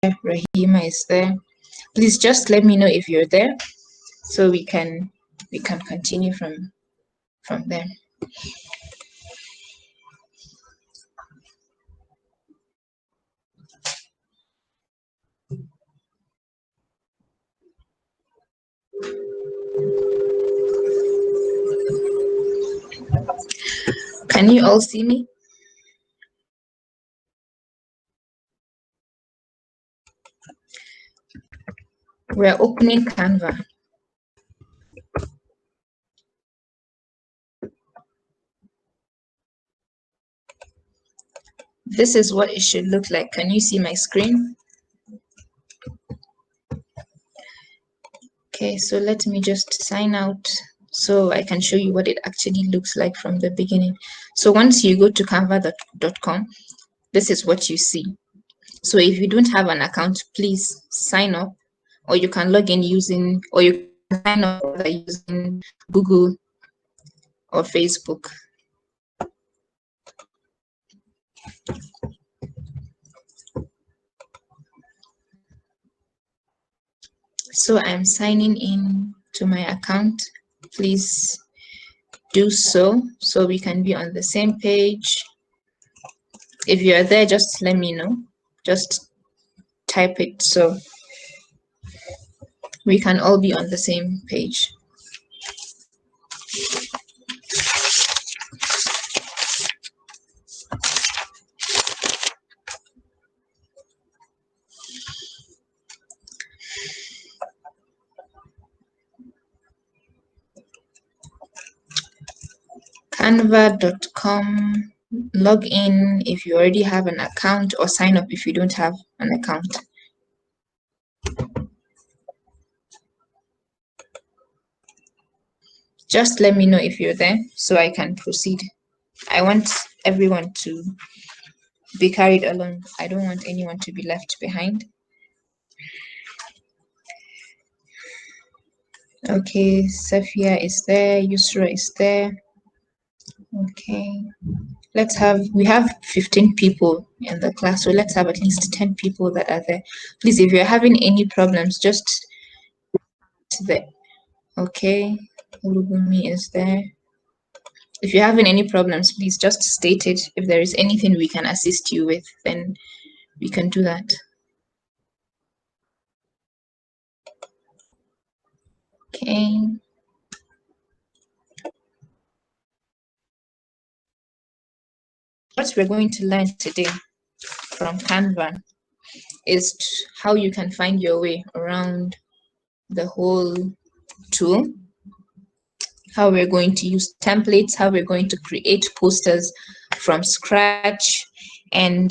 Rahima is there. Please just let me know if you're there, so we can continue from there. Can you all see me? We're opening Canva. This is what it should look like. Can you see my screen? Okay, so let me just sign out so I can show you what it actually looks like from the beginning. So once you go to canva.com, this is what you see. So if you don't have an account, please sign up, or you can log in using, or you can sign up using Google or Facebook. So I'm signing in to my account. Please do so we can be on the same page. If you're there, just let me know. Just type it so we can all be on the same page. Canva.com, log in if you already have an account, or sign up if you don't have an account. Just let me know if you're there so I can proceed. I want everyone to be carried along. I don't want anyone to be left behind. Okay, Safia is there, Yusra is there. Okay, we have 15 people in the class, so let's have at least 10 people that are there. Please, if you're having any problems, just there. Okay, Olubumi is there. If you're having any problems, please just state it. If there is anything we can assist you with, then we can do that. Okay. What we're going to learn today from Canva is how you can find your way around the whole tool, how we're going to use templates, how we're going to create posters from scratch, and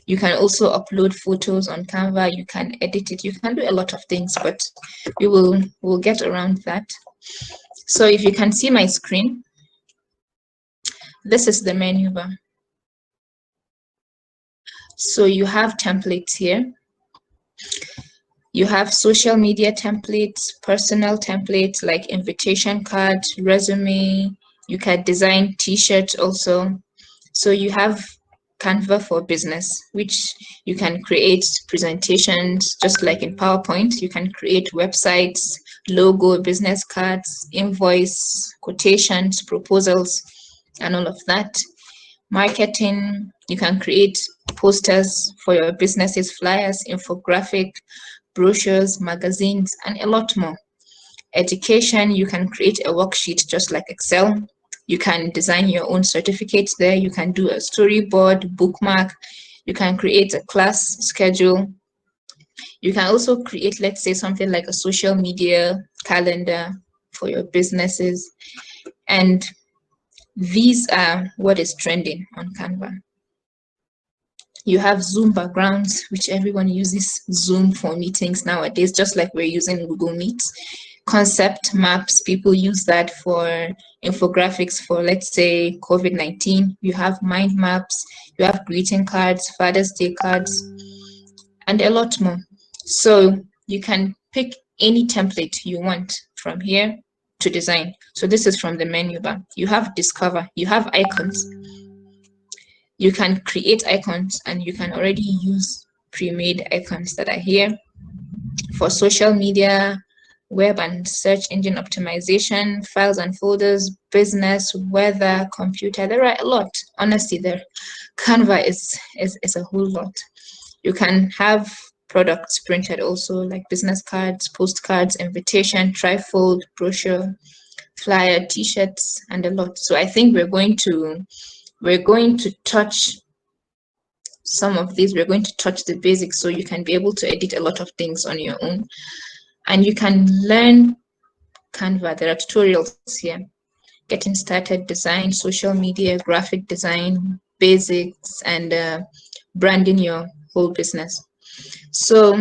you can also upload photos on Canva, you can edit it, you can do a lot of things, but we'll get around that. So if you can see my screen, this is the menu bar. So you have templates here. You have social media templates, personal templates like invitation cards, resume. You can design t-shirts also. So you have Canva for Business, which you can create presentations just like in PowerPoint. You can create websites, logo, business cards, invoice, quotations, proposals, and all of that. Marketing, you can create posters for your businesses, flyers, infographic, brochures, magazines, and a lot more. Education, you can create a worksheet just like Excel. You can design your own certificates there. You can do a storyboard, bookmark. You can create a class schedule. You can also create, let's say, something like a social media calendar for your businesses. And these are what is trending on Canva. You have Zoom backgrounds, which everyone uses Zoom for meetings nowadays, just like we're using Google Meet. Concept maps, people use that for infographics for, let's say, COVID-19. You have mind maps, you have greeting cards, Father's Day cards, and a lot more. So you can pick any template you want from here to design. So this is from the menu bar. You have Discover, you have icons. You can create icons and you can already use pre-made icons that are here. For social media, web and search engine optimization, files and folders, business, weather, computer, there are a lot. Honestly, Canva is a whole lot. You can have products printed also, like business cards, postcards, invitation, trifold, brochure, flyer, t-shirts, and a lot. So I think we're going to touch some of these. We're going to touch the basics so you can be able to edit a lot of things on your own. And you can learn Canva. There are tutorials here. Getting started, design, social media, graphic design, basics, and branding your whole business. So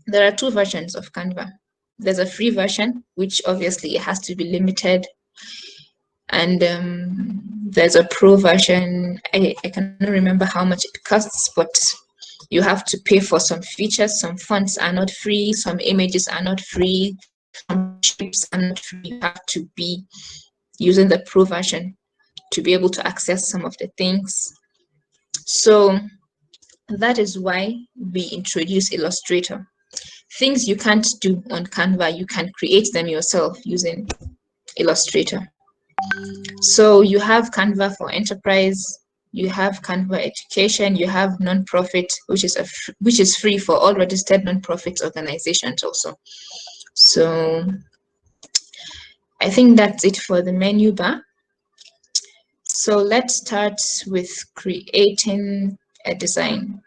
there are two versions of Canva. There's a free version, which obviously it has to be limited. And there's a pro version. I cannot remember how much it costs, but you have to pay for some features. Some fonts are not free, some images are not free, some shapes are not free. You have to be using the pro version to be able to access some of the things. So that is why we introduce Illustrator. Things you can't do on Canva, you can create them yourself using Illustrator. So you have Canva for enterprise, you have Canva education, you have nonprofit, which is free for all registered nonprofit organizations also. So I think that's it for the menu bar. So let's start with creating a design.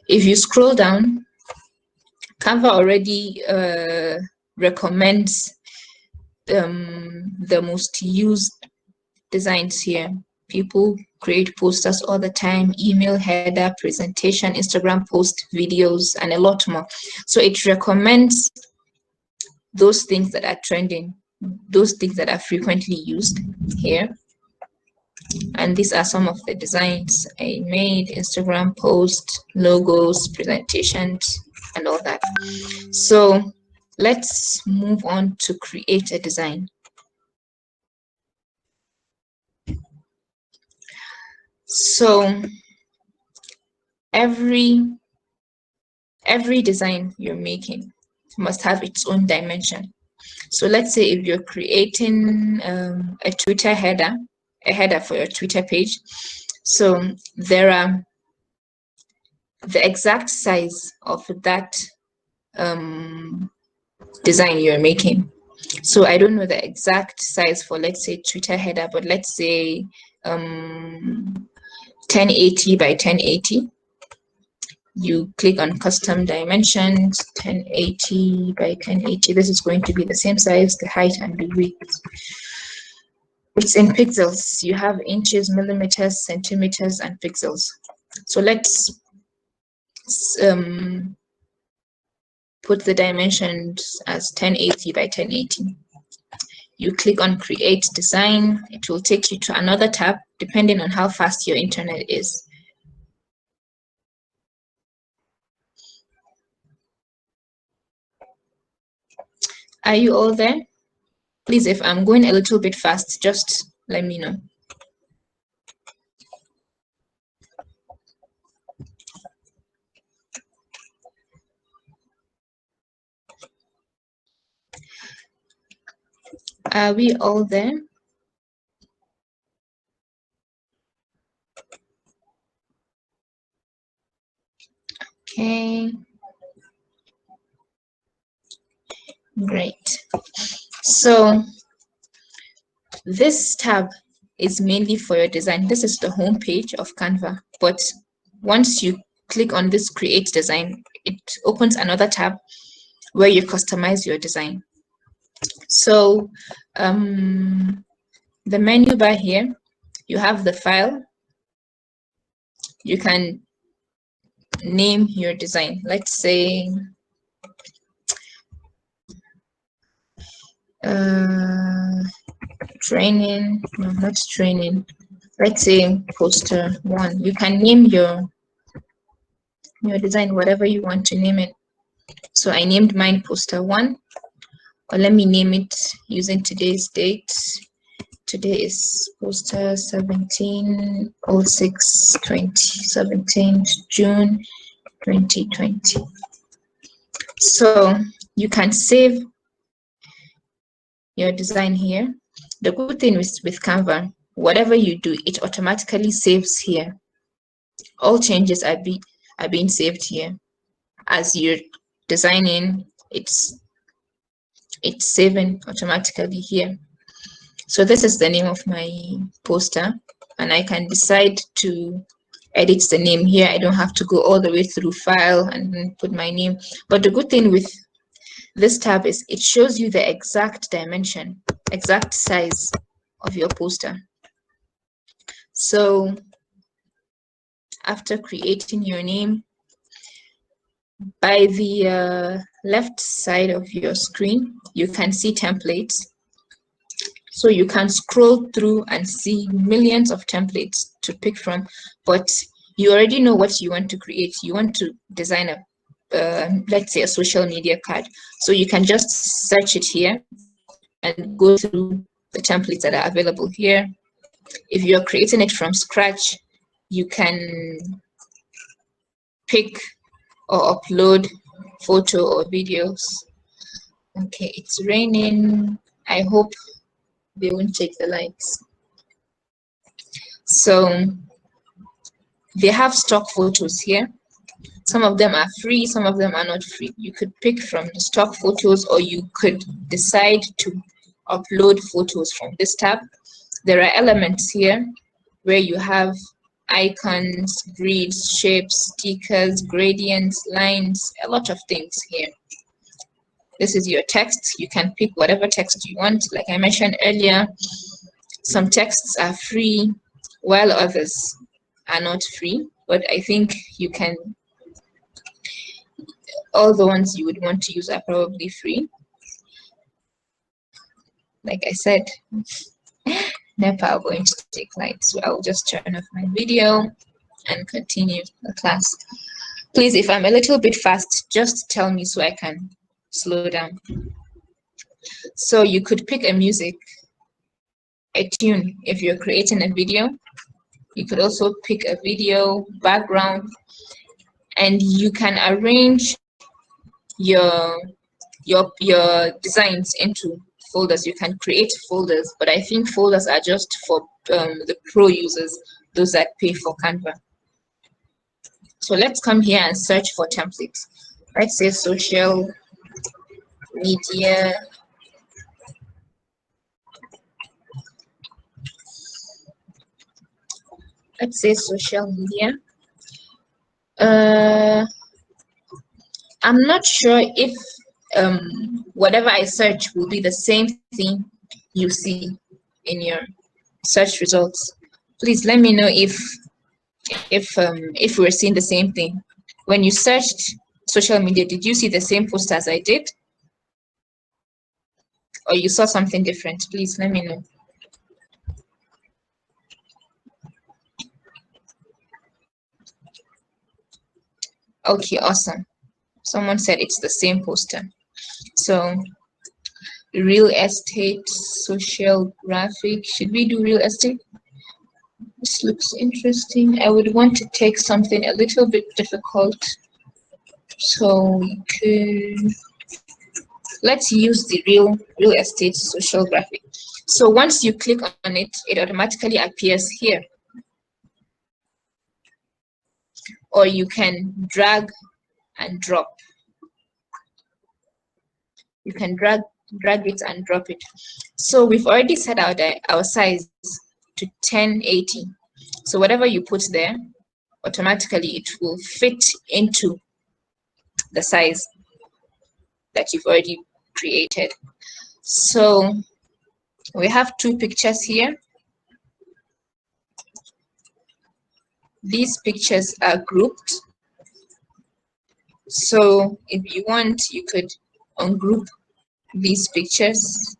If you scroll down, Canva already recommends the most used designs here. People create posters all the time, email header, presentation, Instagram post, videos, and a lot more. So it recommends those things that are trending, those things that are frequently used here. And these are some of the designs I made: Instagram post, logos, presentations, and all that. So let's move on to create a design. So every design you're making must have its own dimension. So let's say if you're creating a Twitter header, a header for your Twitter page, so there are the exact size of that design you're making. So I don't know the exact size for, let's say, Twitter header, but let's say 1080 by 1080. You click on custom dimensions, 1080 by 1080. This is going to be the same size, the height and the width. It's in pixels. You have inches, millimeters, centimeters, and pixels. So let's put the dimensions as 1080 by 1080. You click on create design. It will take you to another tab depending on how fast your internet is. Are you all there? Please, if I'm going a little bit fast, just let me know. Are we all there? Okay. Great. So this tab is mainly for your design. This is the home page of Canva, but once you click on this create design, it opens another tab where you customize your design. So the menu bar here, you have the file. You can name your design. Let's say training, no, not training. Let's say poster 1. You can name your design whatever you want to name it. So I named mine poster 1, or let me name it using today's date, Today is poster 17/06/2017, June 2020. So you can save your design here. The good thing with Canva, whatever you do, it automatically saves here. All changes are being saved here. As you're designing, it's saving automatically here. So this is the name of my poster, and I can decide to edit the name here. I don't have to go all the way through file and then put my name. But the good thing with this tab is it shows you the exact dimension, exact size of your poster. So after creating your name, by the left side of your screen, you can see templates. So you can scroll through and see millions of templates to pick from, but you already know what you want to create. You want to design a, let's say, a social media card. So you can just search it here and go through the templates that are available here. If you're creating it from scratch, you can pick or upload photo or videos. Okay, it's raining. I hope they won't take the lights. So they have stock photos here. Some of them are free, some of them are not free. You could pick from the stock photos, or you could decide to upload photos from this tab. There are elements here where you have icons, grids, shapes, stickers, gradients, lines, a lot of things here. This is your text. You can pick whatever text you want. Like I mentioned earlier, some texts are free while others are not free, but I think you can, all the ones you would want to use are probably free. Like I said, NEPA are going to take lights, so I'll just turn off my video and continue the class. Please, if I'm a little bit fast, just tell me so I can slow down. So you could pick a music, a tune, if you're creating a video. You could also pick a video background, and you can arrange your designs into folders. You can create folders, but I think folders are just for the pro users, those that pay for Canva. So let's come here and search for templates. Let's say social media social media. I'm not sure if whatever I search will be the same thing you see in your search results. Please let me know if we're seeing the same thing. When you searched social media, did you see the same post as I did? Or you saw something different? Please let me know. Okay, awesome. Someone said it's the same poster. So real estate, social graphic. Should we do real estate? This looks interesting. I would want to take something a little bit difficult. So we could, let's use the real estate social graphic. So once you click on it, it automatically appears here. Or you can drag and drop. You can drag it and drop it. So we've already set out our size to 1080. So whatever you put there, automatically it will fit into the size that you've already created. So we have two pictures here. These pictures are grouped. So if you want, you could ungroup these pictures.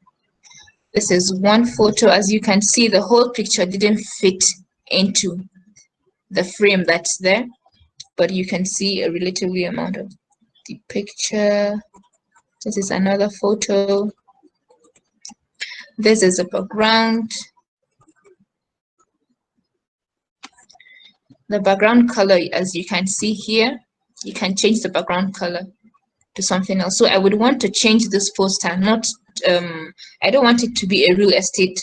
This is one photo. As you can see, the whole picture didn't fit into the frame that's there, but you can see a relatively amount of the picture. This is another photo. This is a background. The background color, as you can see here, you can change the background color to something else. So I would want to change this poster, not, I don't want it to be a real estate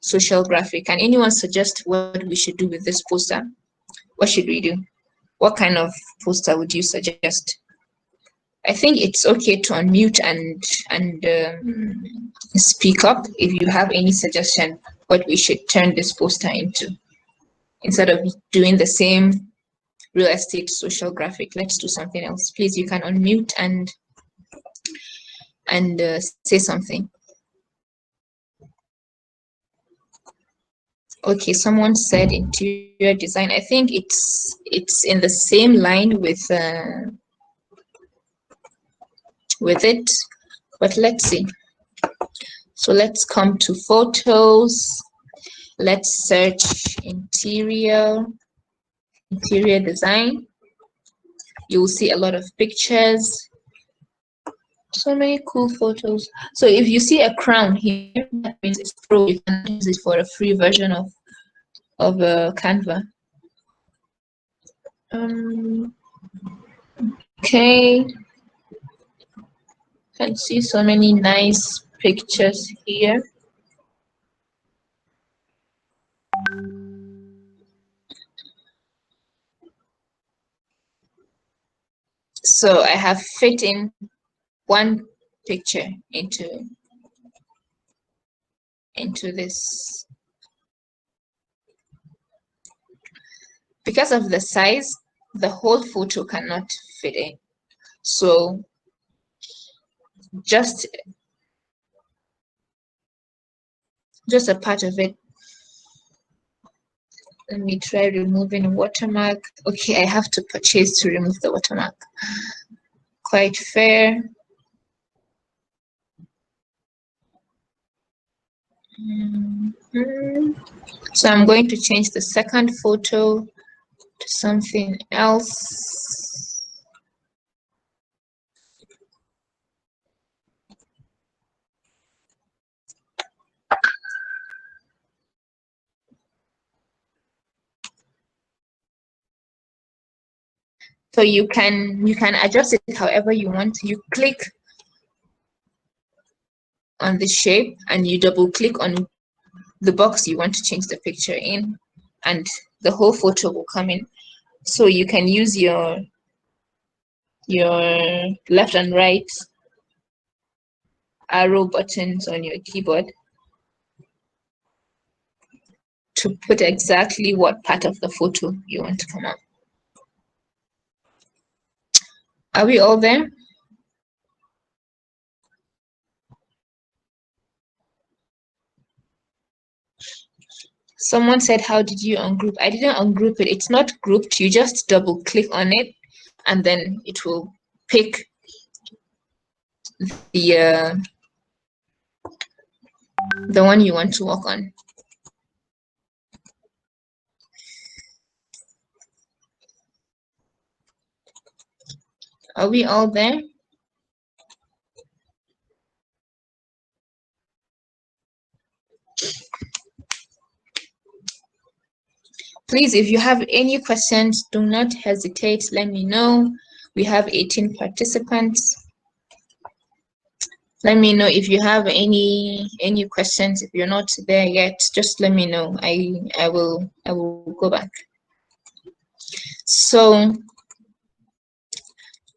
social graphic. Can anyone suggest what we should do with this poster? What should we do? What kind of poster would you suggest? I think it's okay to unmute and speak up if you have any suggestion what we should turn this poster into. Instead of doing the same real estate social graphic, let's do something else. Please, you can unmute and say something. Okay, someone said interior design. I think it's in the same line with it, but let's see. So let's come to photos. Let's search interior design. You'll see a lot of pictures. So many cool photos. So if you see a crown here, that means it's pro. You can use it for a free version of Canva. Okay. Can see so many nice pictures here. So I have fit in one picture into this. Because of the size, the whole photo cannot fit in. So just a part of it. Let me try removing a watermark. Okay, I have to purchase to remove the watermark. Quite fair. So I'm going to change the second photo to something else. So you can adjust it however you want. You click on the shape and you double click on the box you want to change the picture in, and the whole photo will come in. So you can use your left and right arrow buttons on your keyboard to put exactly what part of the photo you want to come up. Are we all there? Someone said, how did you ungroup? I didn't ungroup it. It's not grouped. You just double click on it and then it will pick the one you want to work on. Are we all there? Please, if you have any questions, do not hesitate. Let me know. We have 18 participants. Let me know if you have any questions. If you're not there yet, just let me know. I will go back. So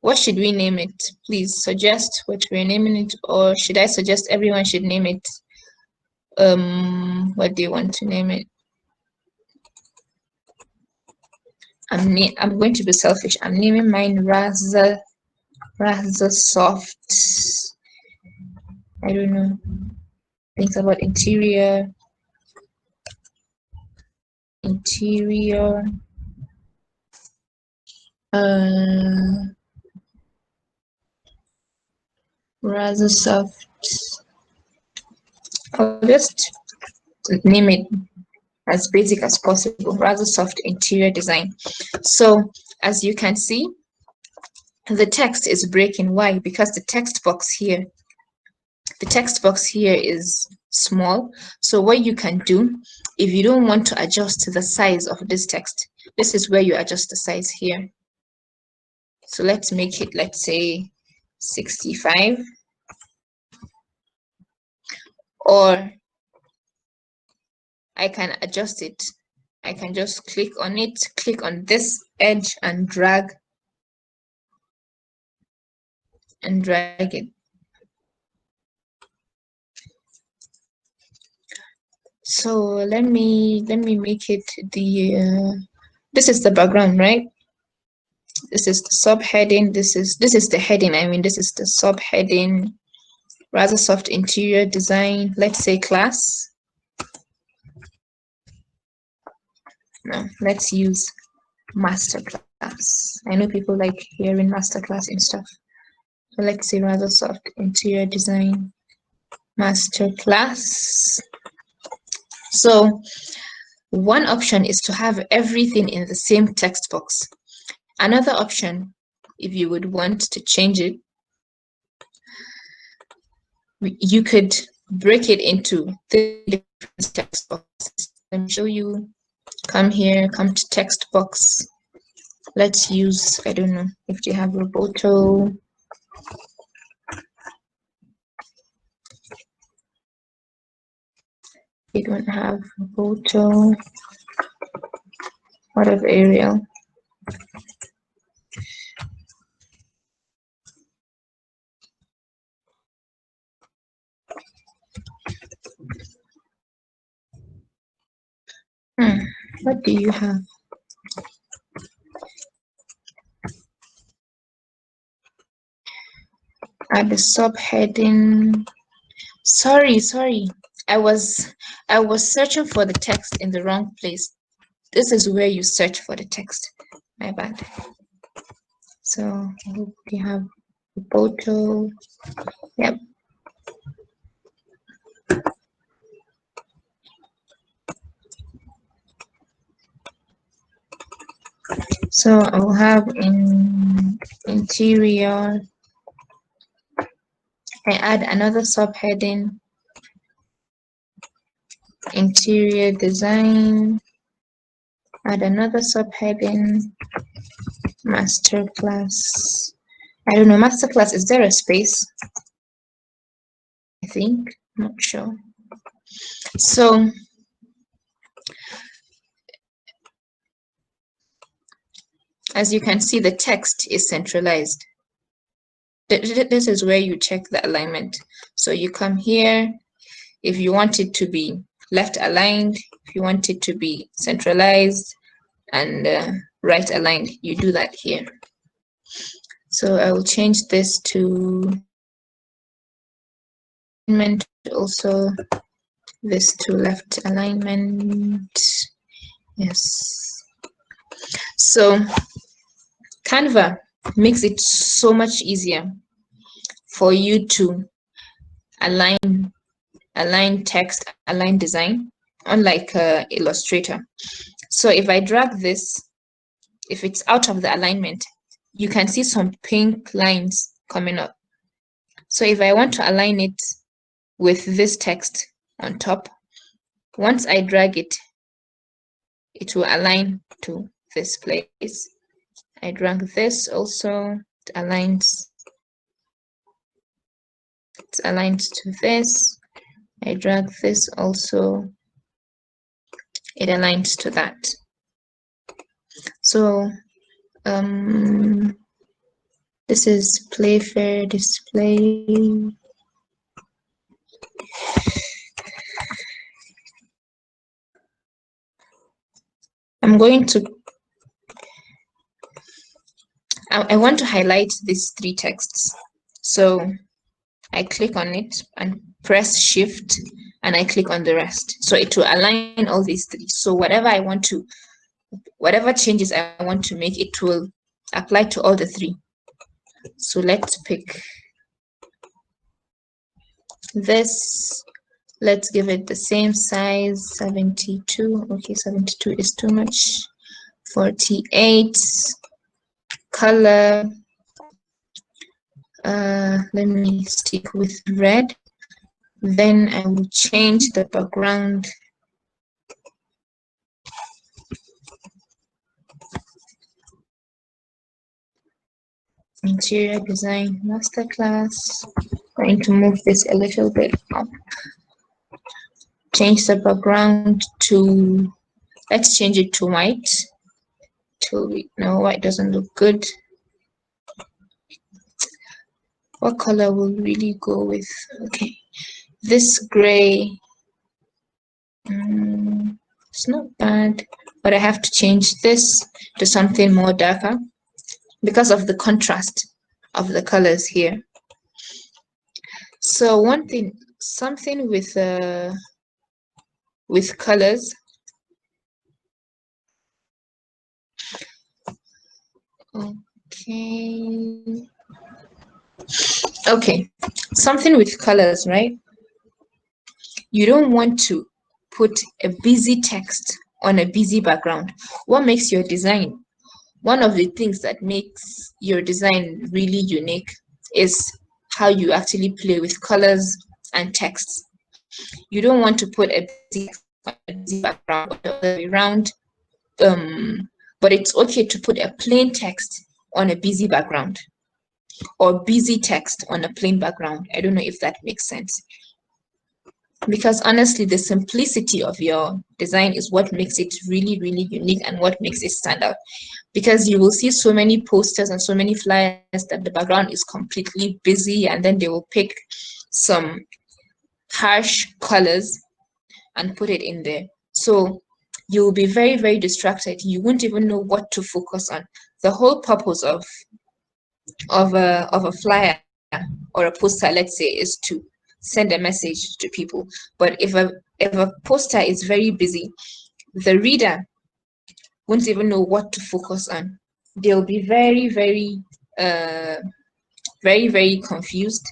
what should we name it? Please suggest what we're naming it, or should I suggest everyone should name it? What do you want to name it? I'm going to be selfish. I'm naming mine Rahza Soft. I don't know. Things about interior. Rahza Soft. I'll just name it as basic as possible. Rahza Soft interior design. So as you can see, the text is breaking. Why? Because the text box here is small. So what you can do, if you don't want to adjust the size of this text, This is where you adjust the size here. So let's make it, let's say 65, or I can adjust it. I can just click on it, click on this edge and drag it. So let me make it the this is the background, right? This is the subheading. This is the heading. I mean, this is the subheading. Rahza Soft interior design. Let's say class. No, let's use masterclass. I know people like hearing masterclass and stuff. So let's say Rahza Soft interior design masterclass. So one option is to have everything in the same text box. Another option, if you would want to change it, you could break it into 3 different text boxes. Let me show you. Come here, come to text box. Let's use, I don't know if you have Roboto. You don't have Roboto. What of Arial? What do you have? At the subheading. Sorry. I was searching for the text in the wrong place. This is where you search for the text. My bad. So I hope you have a photo. Yep. So I'll have in interior. I add another subheading, interior design. Add another subheading, masterclass. I don't know, masterclass, is there a space? I think, not sure. So as you can see, the text is centralized. This is where you check the alignment. So you come here, if you want it to be left aligned, if you want it to be centralized and right aligned, you do that here. So I will change this to alignment, also this to left alignment. Yes. So Canva makes it so much easier for you to align text, align design, unlike Illustrator. So if I drag this, if it's out of the alignment, you can see some pink lines coming up. So if I want to align it with this text on top, once I drag it, it will align to this place. I drag this also, it aligns to this. I drag this also, it aligns to that. So this is Playfair display. I'm going to, I want to highlight these 3 texts. So I click on it and press Shift and I click on the rest. So it will align all these 3. So whatever I want to, whatever changes I want to make, it will apply to all the 3. So let's pick this. Let's give it the same size, 72. Okay, 72 is too much. 48. Color. Let me stick with red. Then I will change the background. Interior design masterclass. Going to move this a little bit up. Change the background to, let's change it to white. No, white doesn't look good. What color will really go with? Okay, this gray. It's not bad, but I have to change this to something more darker because of the contrast of the colors here. So one thing, something with colors. Okay, something with colors, right? You don't want to put a busy text on a busy background. What makes your design? One of the things that makes your design really unique is how you actually play with colors and texts. You don't want to put a busy background or the other way around, but it's okay to put a plain text on a busy background or busy text on a plain background. I don't know if that makes sense. Because honestly, the simplicity of your design is what makes it really, really unique and what makes it stand out. Because you will see so many posters and so many flyers that the background is completely busy, and then they will pick some harsh colors and put it in there. So you'll be very, very distracted. You won't even know what to focus on. The whole purpose of a flyer or a poster, let's say, is to send a message to people. But if a poster is very busy, the reader won't even know what to focus on. They'll be very, very, very, very confused.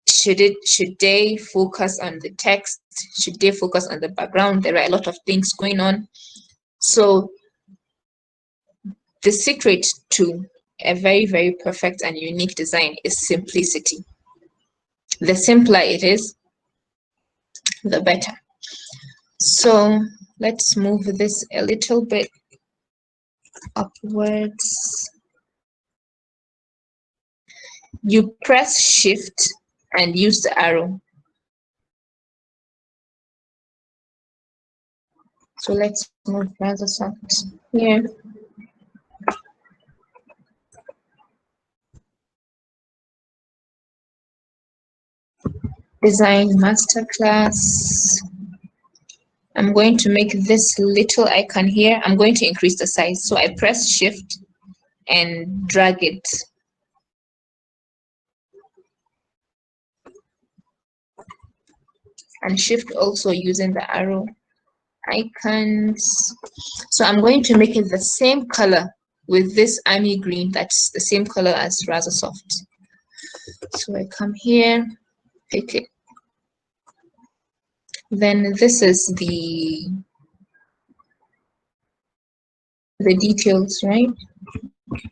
Should they focus on the text? Should they focus on the background? There are a lot of things going on. So the secret to a very, very perfect and unique design is simplicity. The simpler it is, the better. So let's move this a little bit upwards. You press Shift and use the arrow. So let's move Rahza Soft here. Design Masterclass. I'm going to make this little icon here. I'm going to increase the size. So I press Shift and drag it. And Shift also using the arrow icons. So I'm going to make it the same color with this army green that's the same color as Rahza Soft. So I come here, pick it. Then this is the details, right?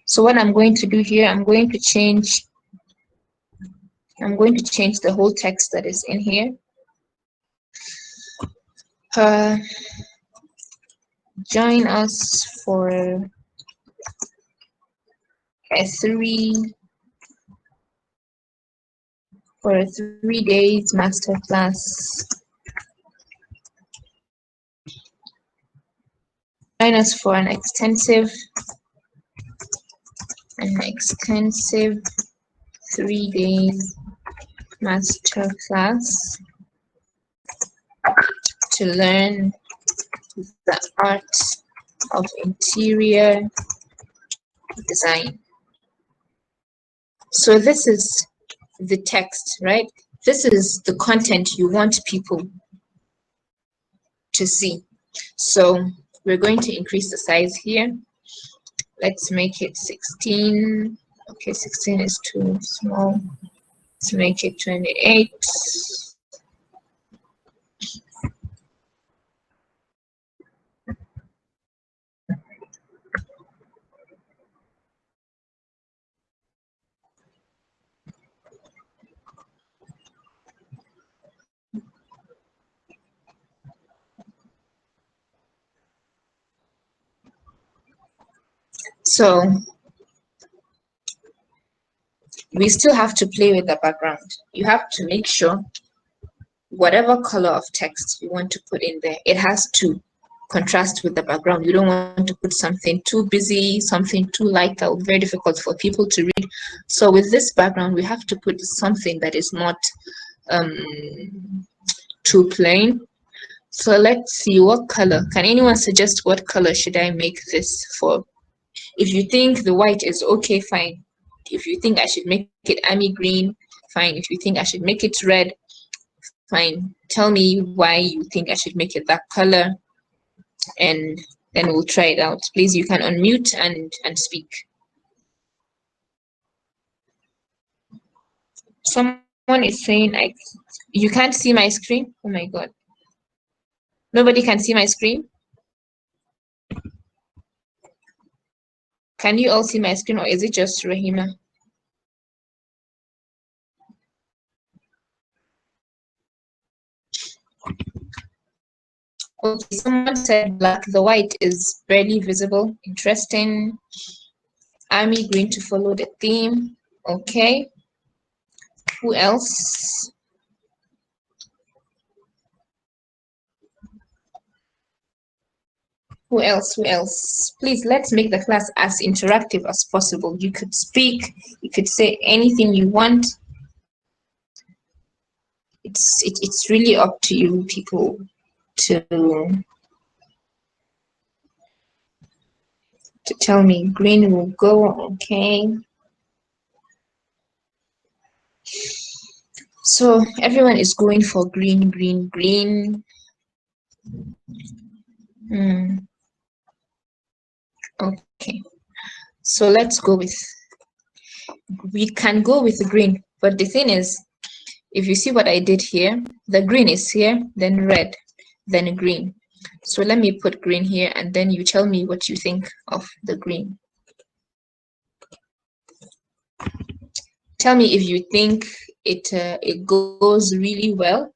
So what I'm going to do here, I'm going to change the whole text that is in here. Join us for a 3 days masterclass. Join us for an extensive 3 days masterclass to learn the art of interior design. So this is the text, right? This is the content you want people to see. So we're going to increase the size here. Let's make it 16. Okay, 16 is too small. Let's make it 28. So we still have to play with the background. You have to make sure whatever color of text you want to put in there, it has to contrast with the background. You don't want to put something too busy, something too light that would be very difficult for people to read. So with this background, we have to put something that is not too plain. So let's see, what color? Can anyone suggest what color should I make this for? If you think the white is okay, fine. If you think I should make it army green, fine. If you think I should make it red, fine. Tell me why you think I should make it that color, and then we'll try it out. Please, you can unmute and speak. Someone is saying you can't see my screen. Oh my god. Nobody can see my screen. Can you all see my screen, or is it just Rahima? Okay, someone said black. The white is barely visible. Interesting. Army green to follow the theme. Okay. Who else? Who else? Who else? Please, let's make the class as interactive as possible. You could speak. You could say anything you want. It's really up to you people to tell me. Green will go. Okay. So everyone is going for green, green, green. Okay. So let's go with, we can go with green, but the thing is, if you see what I did here, the green is here, then red, then green. So let me put green here, and then you tell me what you think of the green. Tell me if you think it goes really well,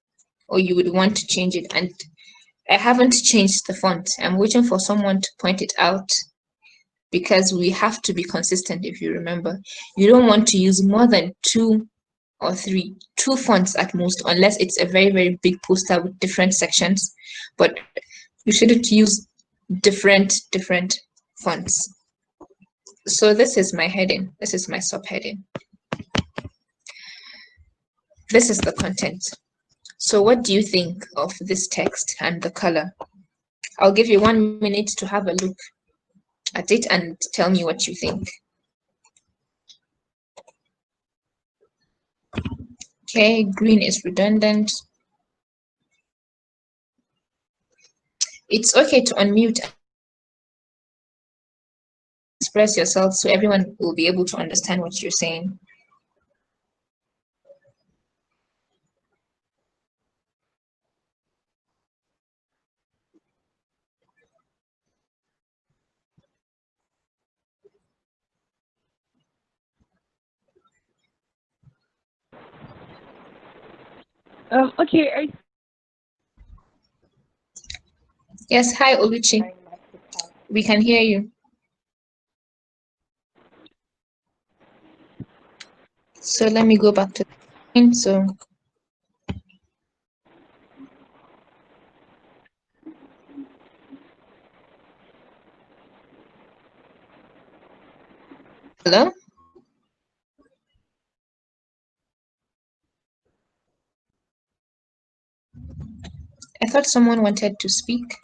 or you would want to change it. And I haven't changed the font. I'm waiting for someone to point it out, because we have to be consistent. If you remember, you don't want to use more than two or three, two fonts at most, unless it's a very, very big poster with different sections. But you shouldn't use different fonts. So this is my heading. This is my subheading. This is the content. So what do you think of this text and the color? I'll give you 1 minute to have a look at it and tell me what you think. Okay, green is redundant. It's okay to unmute, express yourself so everyone will be able to understand what you're saying. Okay. Yes, hi Oluchi. We can hear you. So let me go back to the screen. So hello? I thought someone wanted to speak.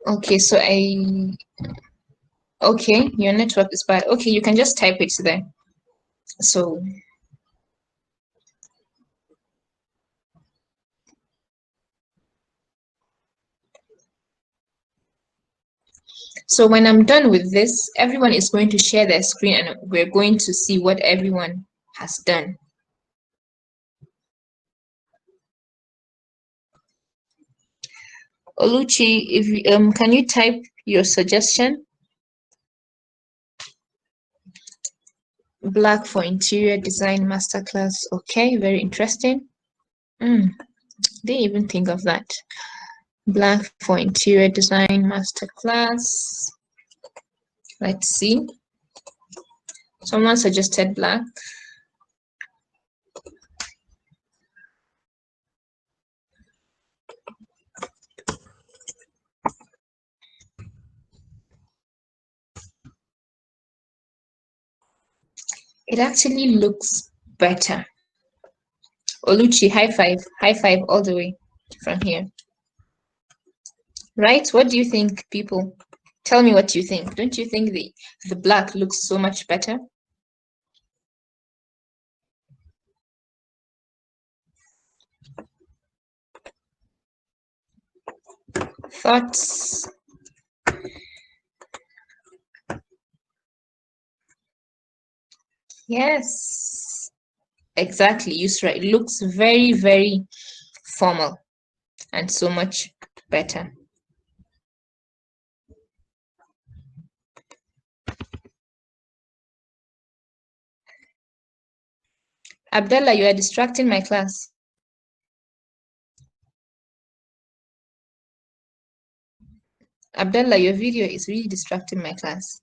Okay, so okay, your network is bad. Okay, you can just type it there. So when I'm done with this, everyone is going to share their screen and we're going to see what everyone has done. Oluchi, if you, can you type your suggestion? Black for interior design masterclass. Okay, very interesting. Didn't even think of that. Black for interior design masterclass. Let's see. Someone suggested black. It actually looks better. Oluchi, high five all the way from here. Right? What do you think, people? Tell me what you think. Don't you think the black looks so much better? Thoughts? Yes, exactly. Yusra, it looks very, very formal and so much better. Abdallah, you are distracting my class. Abdallah, your video is really distracting my class.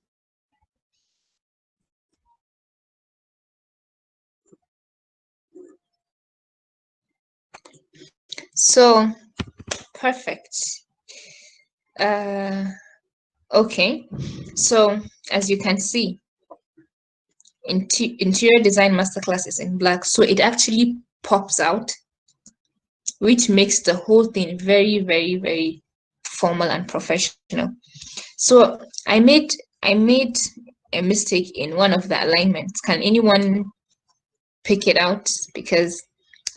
So, perfect. Okay, so as you can see, interior design masterclass is in black, so it actually pops out, which makes the whole thing very, very, very formal and professional. So I made a mistake in one of the alignments. Can anyone pick it out? Because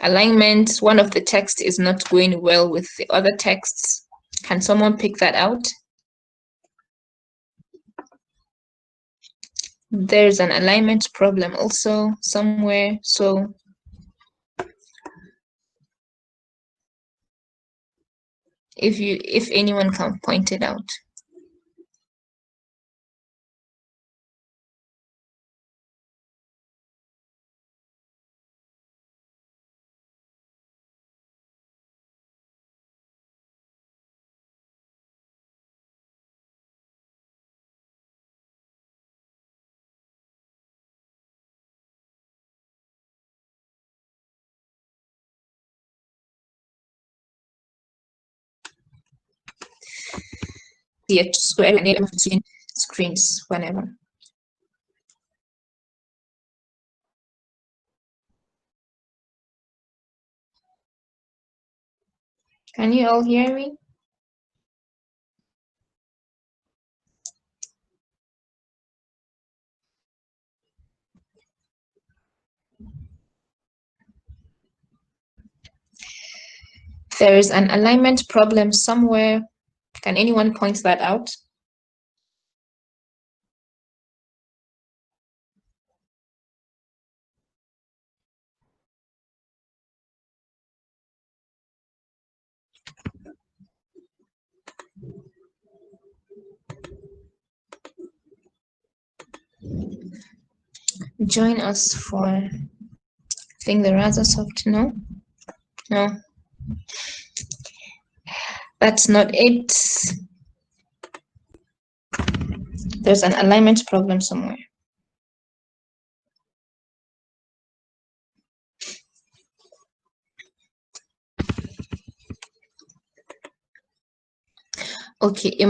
alignment, one of the text is not going well with the other texts. Can someone pick that out? There's an alignment problem also somewhere. So if anyone can point it out. Yeah, so everyone between screens whenever. Can you all hear me? There is an alignment problem somewhere. Can anyone point that out? Join us for, I think, the Rahza Software. No, that's not it. There's an alignment problem somewhere. Okay, it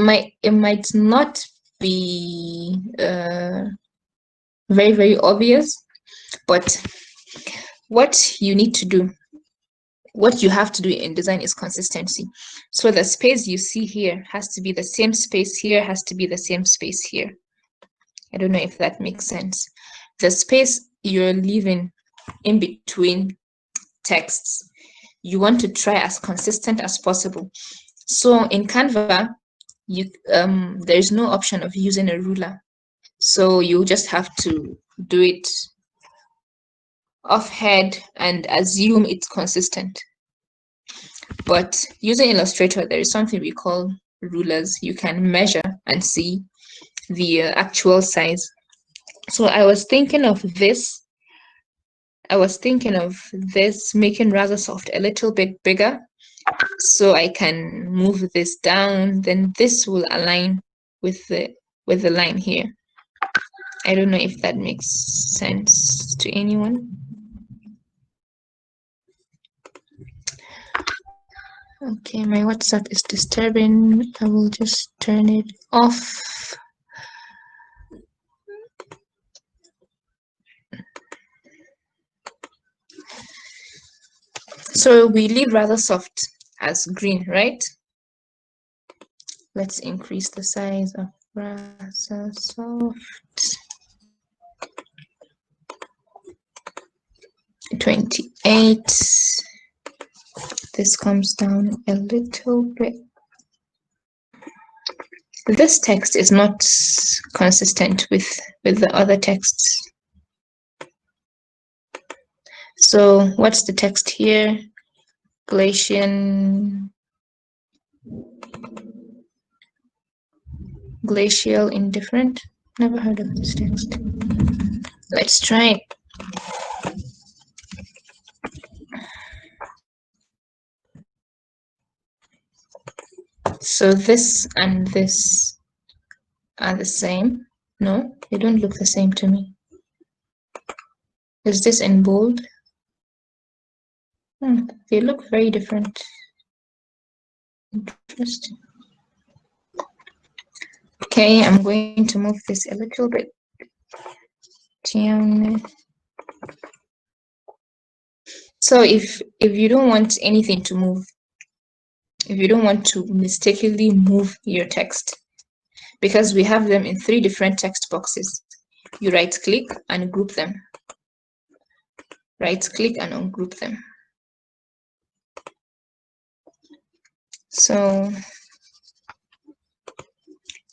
might not be very, very obvious, but what you need to do, what you have to do in design is consistency. So the space you see here has to be the same space here, has to be the same space here. I don't know if that makes sense. The space you're leaving in between texts, you want to try as consistent as possible. So in Canva, there's no option of using a ruler. So you just have to do it off head and assume it's consistent. But using Illustrator, there is something we call rulers. You can measure and see the actual size. So I was thinking of this. Making Rahza Soft a little bit bigger, so I can move this down. Then this will align with the line here. I don't know if that makes sense to anyone. Okay, my WhatsApp is disturbing. I will just turn it off. So we leave Rahza Soft as green, right? Let's increase the size of Rahza Soft. 28. This comes down a little bit. This text is not consistent with the other texts. So what's the text here? Glacial indifferent. Never heard of this text. Let's try it. So this and this are the same. No, they don't look the same to me. Is this in bold? They look very different. Interesting. Okay, I'm going to move this a little bit down. So if you don't want anything to move, if you don't want to mistakenly move your text, because we have them in 3 different text boxes, you right click and group them. Right click and ungroup them. So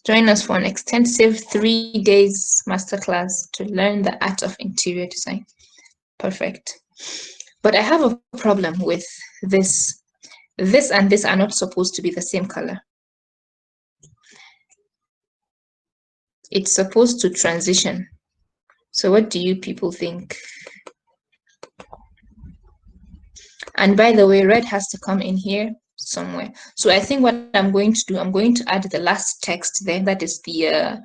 join us for an extensive 3 days masterclass to learn the art of interior design. Perfect. But I have a problem with this. This and this are not supposed to be the same color. It's supposed to transition. So what do you people think? And by the way, red has to come in here somewhere. So I think what I'm going to do, I'm going to add the last text there. That is the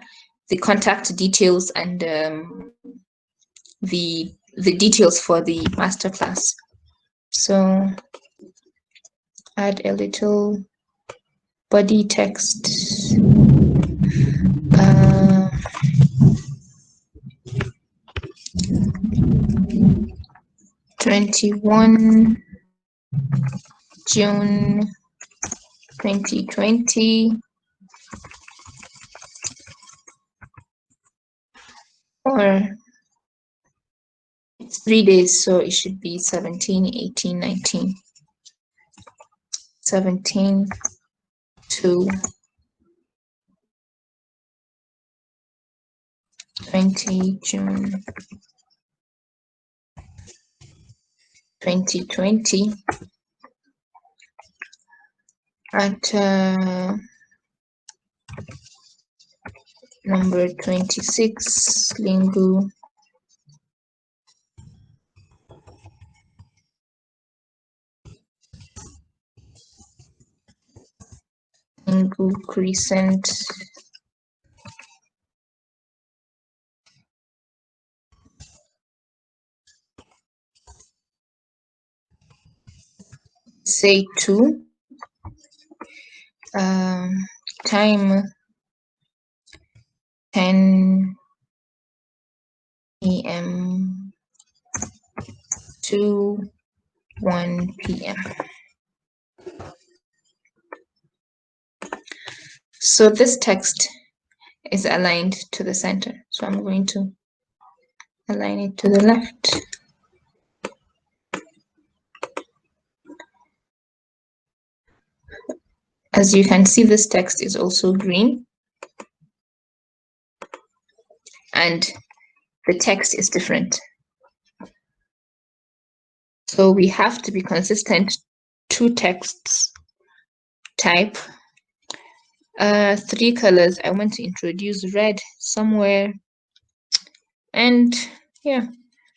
contact details and the details for the masterclass. So add a little body text. 21 June 2020, or it's 3 days, so it should be 17, 18, 19. 17 to 20 June 2020 at number 26 Lingu Crescent, say 2, time 10 a.m. to 1 p.m. So this text is aligned to the center. So I'm going to align it to the left. As you can see, this text is also green. And the text is different. So we have to be consistent. 2 texts type. 3 colors. I want to introduce red somewhere. And yeah,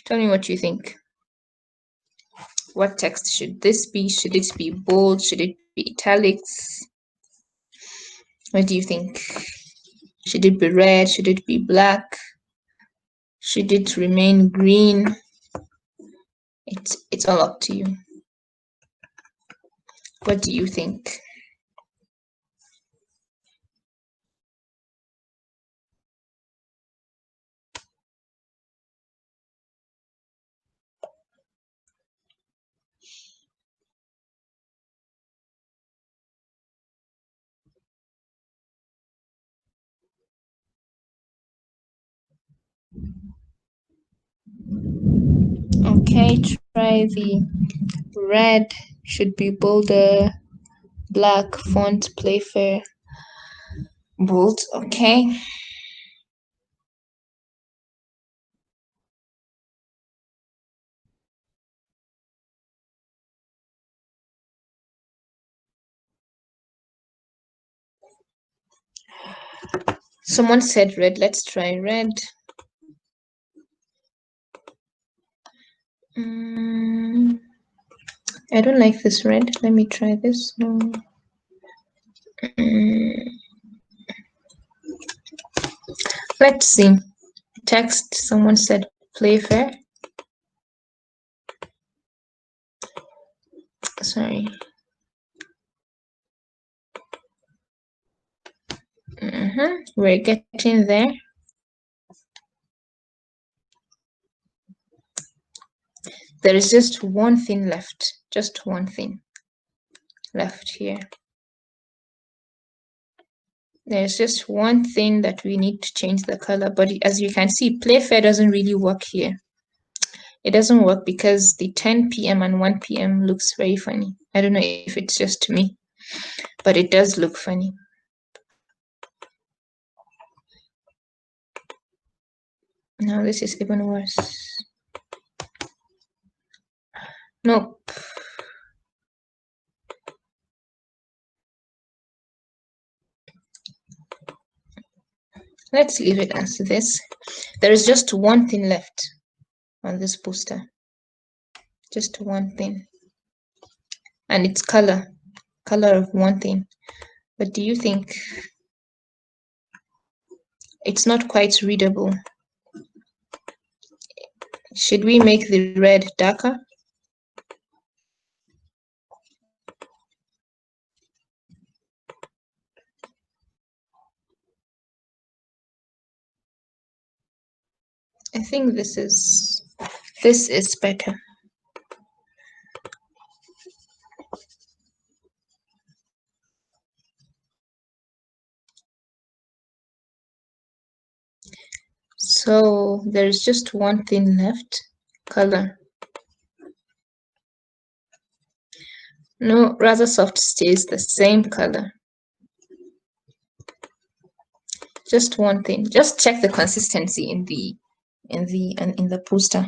tell me what you think. What text should this be? Should it be bold? Should it be italics? What do you think? Should it be red? Should it be black? Should it remain green? It's all up to you. What do you think? Okay, try the red. Should be bolder. Black font, playfair, bold. Okay. Someone said red. Let's try red. I don't like this red. Let me try this. Let's see. Text. Someone said playfair. Sorry. We're getting there. There is just one thing left. Just one thing left here. There's just one thing that we need to change the color, but as you can see, playfair doesn't really work here. It doesn't work because the 10 p.m. and 1 p.m. looks very funny. I don't know if it's just to me, but it does look funny. Now this is even worse. Nope. Let's leave it as this. There is just one thing left on this poster. Just one thing. And it's color. Color of one thing. But do you think it's not quite readable? Should we make the red darker? I think this is better. So there's just one thing left, color. No, Rahza Soft stays the same color. Just one thing. Just check the consistency in the poster.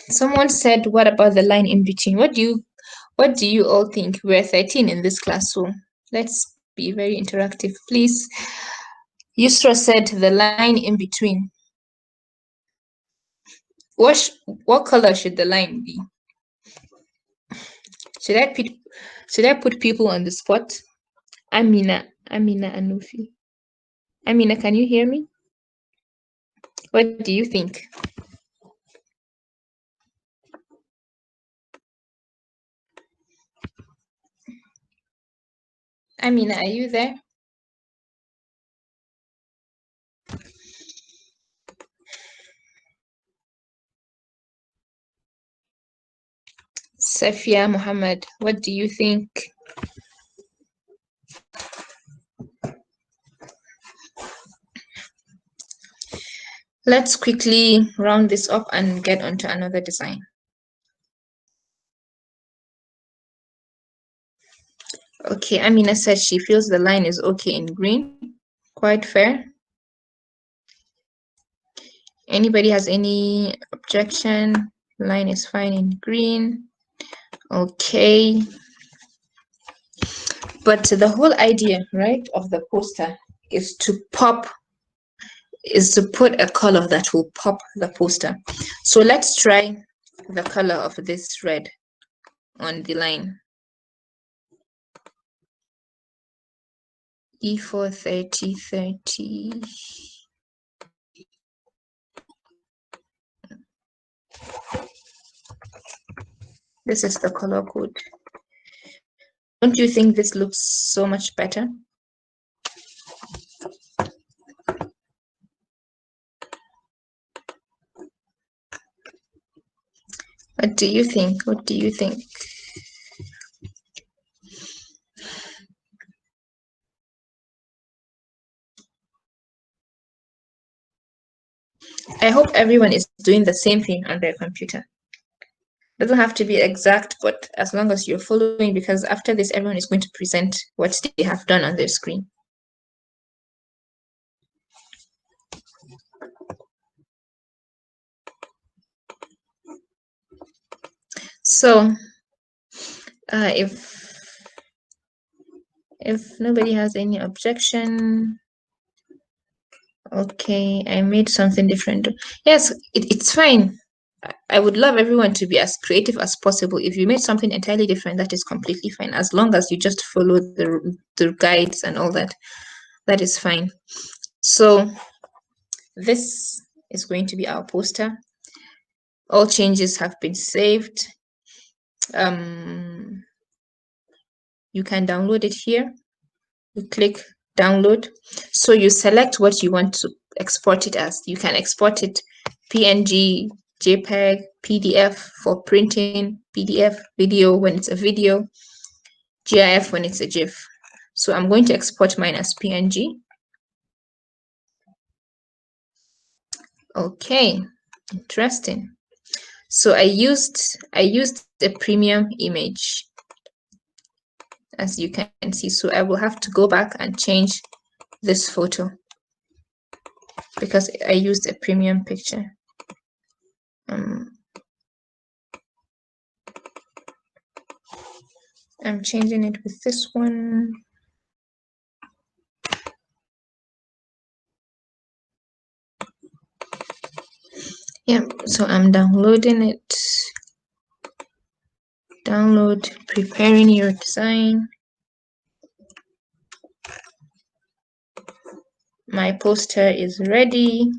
Someone said, what about the line in between? What do you all think? We're 13 in this class, so let's be very interactive. Please. Yusra said the line in between. What color should the line be? Should I put people on the spot? Amina Anufi. Amina, can you hear me? What do you think? Amina, are you there? Safia Muhammad, what do you think? Let's quickly round this up and get onto another design. Okay, Amina said she feels the line is okay in green. Quite fair. Anybody has any objection? Line is fine in green. Okay. But the whole idea, right, of the poster is to put a color that will pop the poster. So let's try the color of this red on the line. E4 30 30. This is the color code. Don't you think this looks so much better? What do you think? What do you think? I hope everyone is doing the same thing on their computer. Doesn't have to be exact, but as long as you're following, because after this, everyone is going to present what they have done on their screen. So, if nobody has any objection, okay, I made something different. Yes, it's fine. I would love everyone to be as creative as possible. If you made something entirely different, that is completely fine. As long as you just follow the guides and all that, that is fine. So this is going to be our poster. All changes have been saved. You can download it here. You click download. So you select what you want to export it as. You can export it PNG, JPEG, PDF for printing, PDF, video when it's a video, GIF when it's a GIF. So I'm going to export mine as PNG. Okay, interesting. So I used a premium image, as you can see. So I will have to go back and change this photo because I used a premium picture. I'm changing it with this one. Yeah, so I'm downloading it. Download, preparing your design. My poster is ready.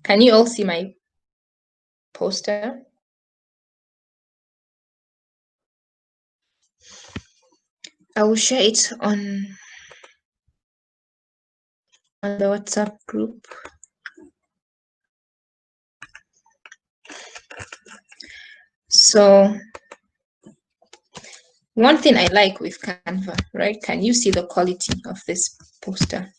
Can you all see my poster? I will share it on the WhatsApp group. So one thing I like with Canva, right? Can you see the quality of this poster?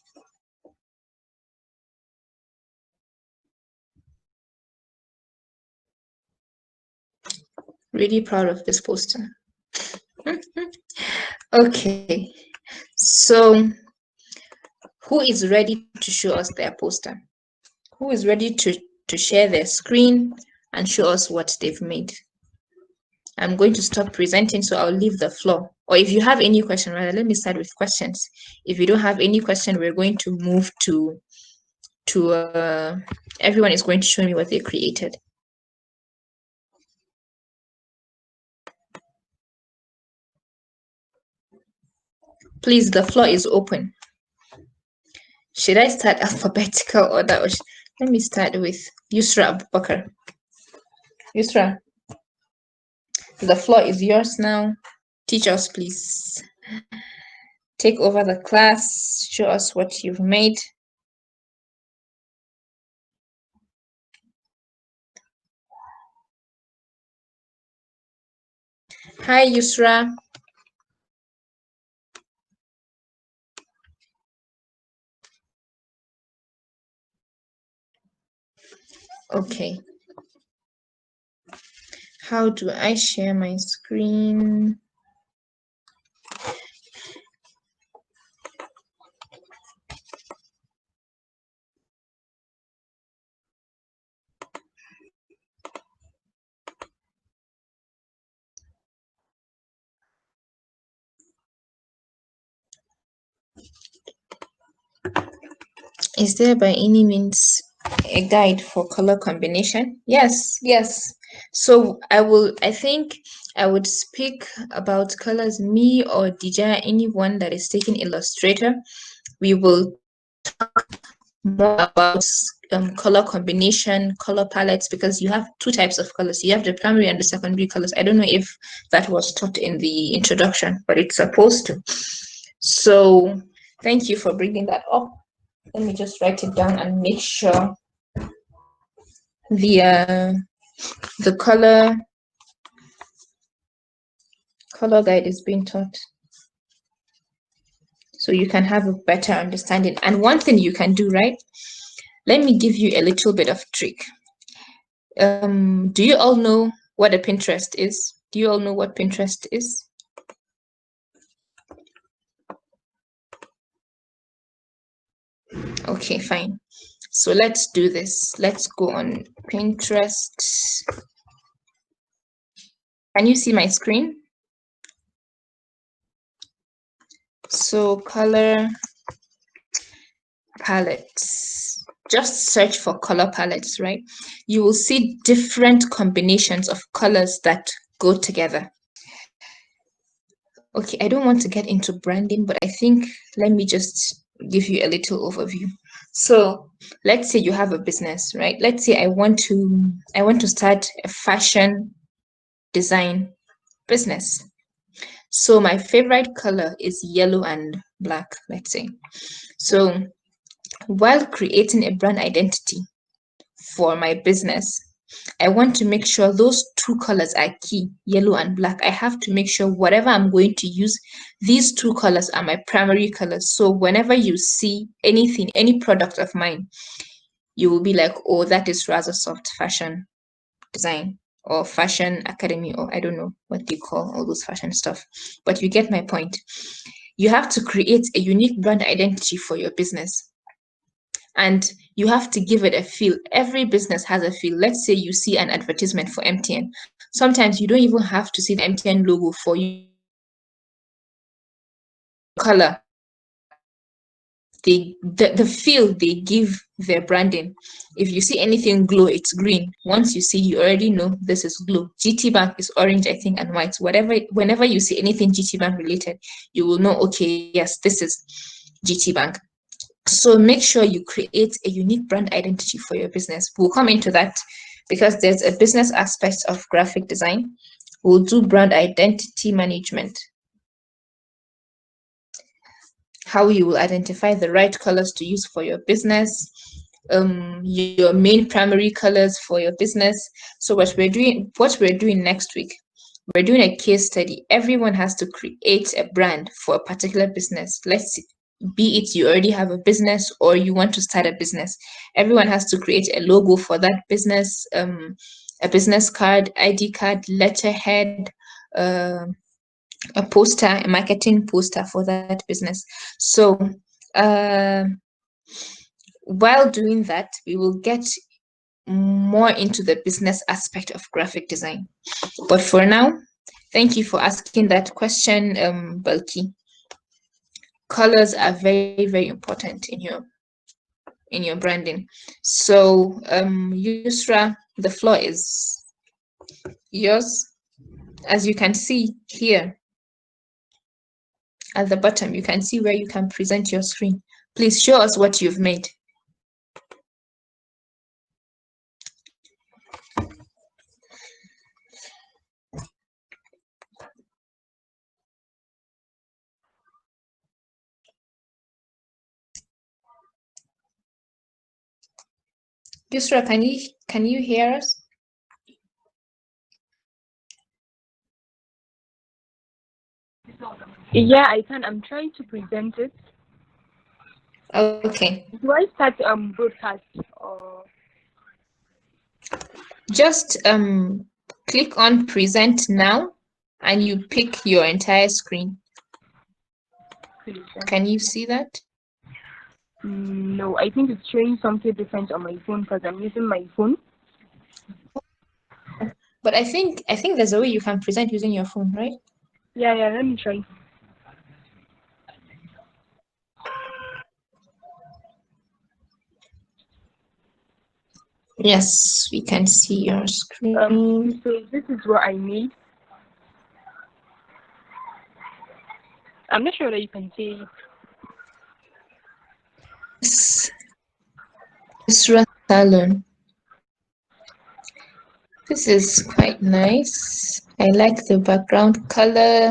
Really proud of this poster. Okay, so who is ready to show us their poster? Who is ready to share their screen and show us what they've made? I'm going to stop presenting, so I'll leave the floor. Or if you have any question, rather, let me start with questions. If you don't have any question, we're going to move to everyone is going to show me what they created. Please, the floor is open. Should I start alphabetical order? Or let me start with Yusra Abubakar. Yusra, The floor is yours now. Teach us, please. Take over the class. Show us what you've made. Hi, Yusra. Okay. How do I share my screen? Is there by any means a guide for color combination? Yes, yes. So I think I would speak about colors, me or Dija, anyone that is taking Illustrator. We will talk more about color combination, color palettes, because you have two types of colors. You have the primary and the secondary colors. I don't know if that was taught in the introduction, but it's supposed to. So thank you for bringing that up. Let me just write it down and make sure the color guide is being taught, so you can have a better understanding. And one thing you can do, right? Let me give you a little bit of trick. Do you all know what a Pinterest is? Do you all know what Pinterest is? Okay, fine. So let's do this. Let's go on Pinterest. Can you see my screen? So color palettes. Just search for color palettes, right? You will see different combinations of colors that go together. Okay, I don't want to get into branding, but I think let me just give you a little overview. So let's say you have a business, right? Let's say I want to start a fashion design business. So my favorite color is yellow and black, let's say. So while creating a brand identity for my business, I want to make sure those two colors are key, yellow and black. I have to make sure whatever I'm going to use, these two colors are my primary colors. So whenever you see anything, any product of mine, you will be like, oh, that is Rahza Soft Fashion Design or Fashion Academy, or I don't know what they call all those fashion stuff. But you get my point. You have to create a unique brand identity for your business. And you have to give it a feel. Every business has a feel. Let's say you see an advertisement for MTN. Sometimes you don't even have to see the MTN logo for you. Color, the feel they give their branding. If you see anything glow, it's green. Once you see, you already know this is glow. GT Bank is orange, I think, and white. Whenever you see anything GT Bank related, you will know, okay, yes, this is GT Bank. So make sure you create a unique brand identity for your business. We'll come into that because there's a business aspect of graphic design. We'll do brand identity management, how you will identify the right colors to use for your business, your main primary colors for your business. So what we're doing next week, we're doing a case study. Everyone has to create a brand for a particular business. Be it you already have a business or you want to start a business. Everyone has to create a logo for that business, a business card, ID card, letterhead, a poster, a marketing poster for that business. So uh, while doing that, we will get more into the business aspect of graphic design. But for now, thank you for asking that question, Balki. Colors are very, very important in your branding. So, Yusra, the floor is yours. As you can see here at the bottom, you can see where you can present your screen. Please show us what you've made. Yusra, can you hear us? Yeah, I can. I'm trying to present it. Okay. Do I start broadcast or? Just click on present now and you pick your entire screen. Present? Can you see that? No, I think it's showing something different on my phone because I'm using my phone. But I think there's a way you can present using your phone, right? Yeah, let me try. Yes, we can see your screen. So this is what I made. I'm not sure that you can see it. Yusra Salon. This is quite nice. I like the background color.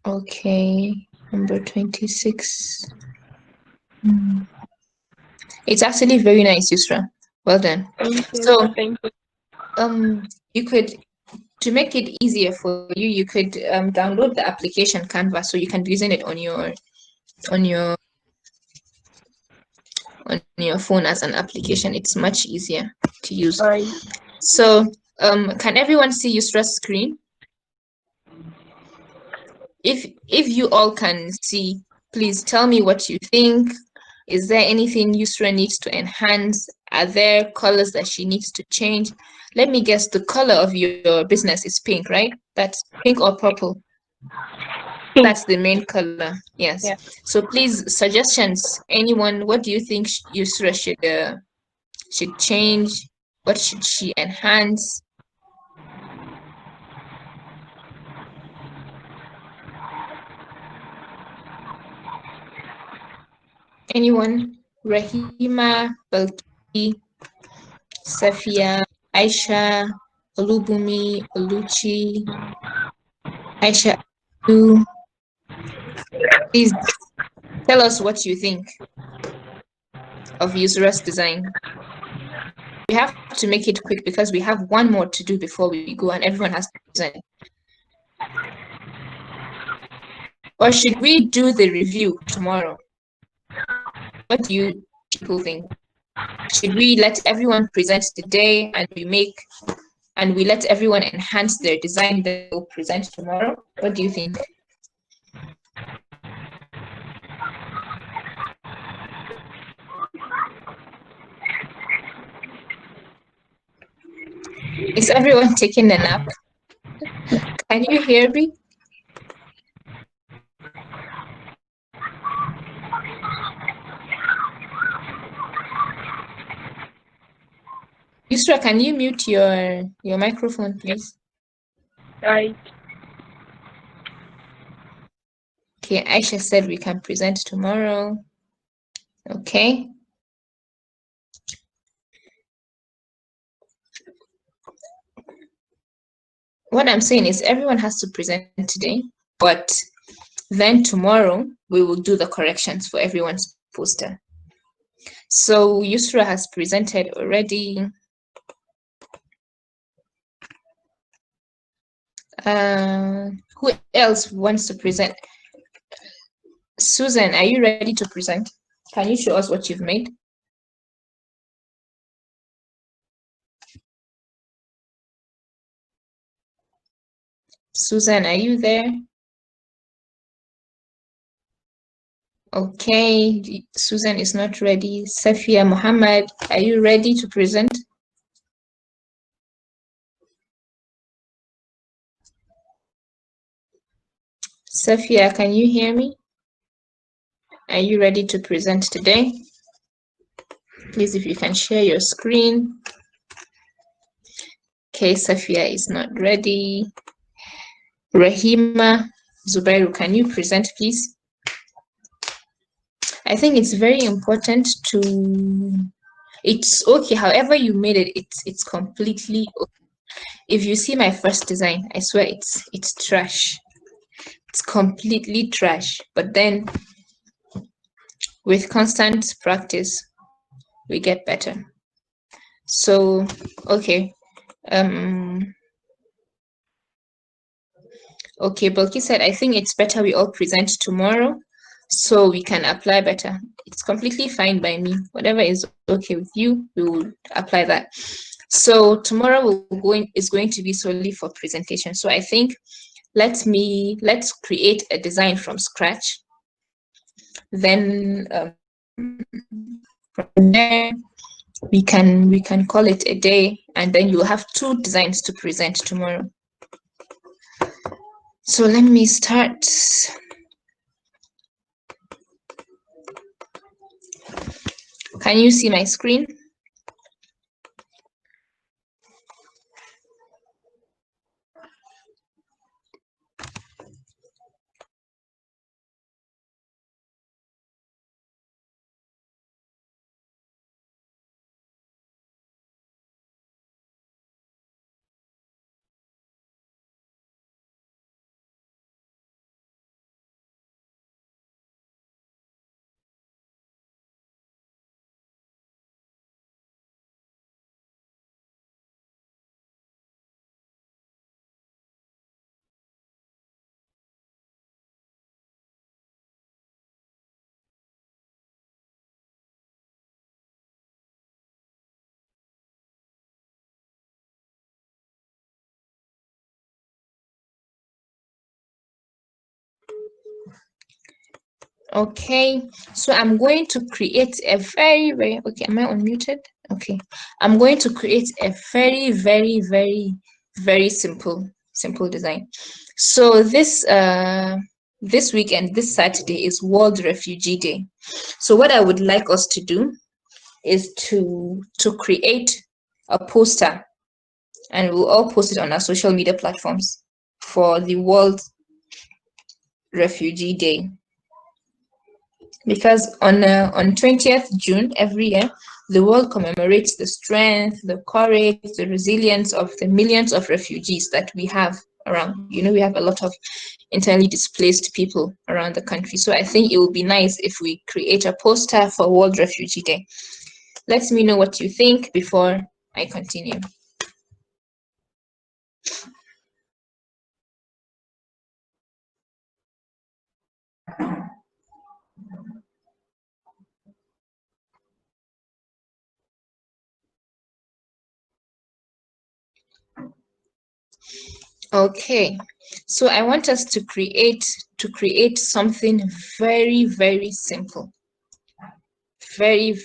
Okay, number 26. It's actually very nice, Yusra. Well done. Thank you. So, Thank you. you could, to make it easier for you, you could download the application Canva so you can be using it on your on your phone as an application. It's much easier to use. All right. So, can everyone see Yusra's screen? If you all can see, please tell me what you think. Is there anything Yusra needs to enhance? Are there colors that she needs to change? Let me guess, the color of your business is pink, right? That's pink or purple. Pink. That's the main color. Yes. Yeah. So please, suggestions. Anyone, what do you think Yusra should change? What should she enhance? Anyone? Rahima, Balki, Safia, Aisha, Olubumi, Oluchi, Aisha, you. Please tell us what you think of Yusra's design. We have to make it quick because we have one more to do before we go and everyone has to present. Or should we do the review tomorrow? What do you people think? Should we let everyone present today and we let everyone enhance their design that they'll present tomorrow? What do you think? Is everyone taking a nap? Can you hear me? Yusra, can you mute your microphone, please? All right. Okay, Aisha said we can present tomorrow. Okay. What I'm saying is everyone has to present today, but then tomorrow we will do the corrections for everyone's poster. So Yusra has presented already. Who else wants to present? Susan, are you ready to present? Can you show us what you've made? Susan, are you there? Okay, Susan is not ready. Safia Muhammad, are you ready to present? Safia, can you hear me? Are you ready to present today? Please, if you can share your screen. Okay, Safia is not ready. Rahima Zubairu, can you present, please? I think it's very important it's okay, however you made it, it's completely okay. If you see my first design, I swear it's trash. It's completely trash. But then with constant practice, we get better. So, okay. Okay, Bulky said, I think it's better we all present tomorrow so we can apply better. It's completely fine by me. Whatever is okay with you, we will apply that. So tomorrow is going to be solely for presentation. So I think let's create a design from scratch. Then from there we can call it a day, and then you'll have 2 designs to present tomorrow. So let me start. Can you see my screen? Okay, so I'm going to create a very, okay, am I unmuted? Okay, I'm going to create a very simple design. So this weekend, this Saturday is World Refugee Day. So what I would like us to do is to create a poster, and we'll all post it on our social media platforms for the World Refugee Day. Because on 20th June every year, the world commemorates the strength, the courage, the resilience of the millions of refugees that we have around. You know, we have a lot of internally displaced people around the country. So I think it would be nice if we create a poster for World Refugee Day. Let me know what you think before I continue. Okay, so I want us to create something very simple. Very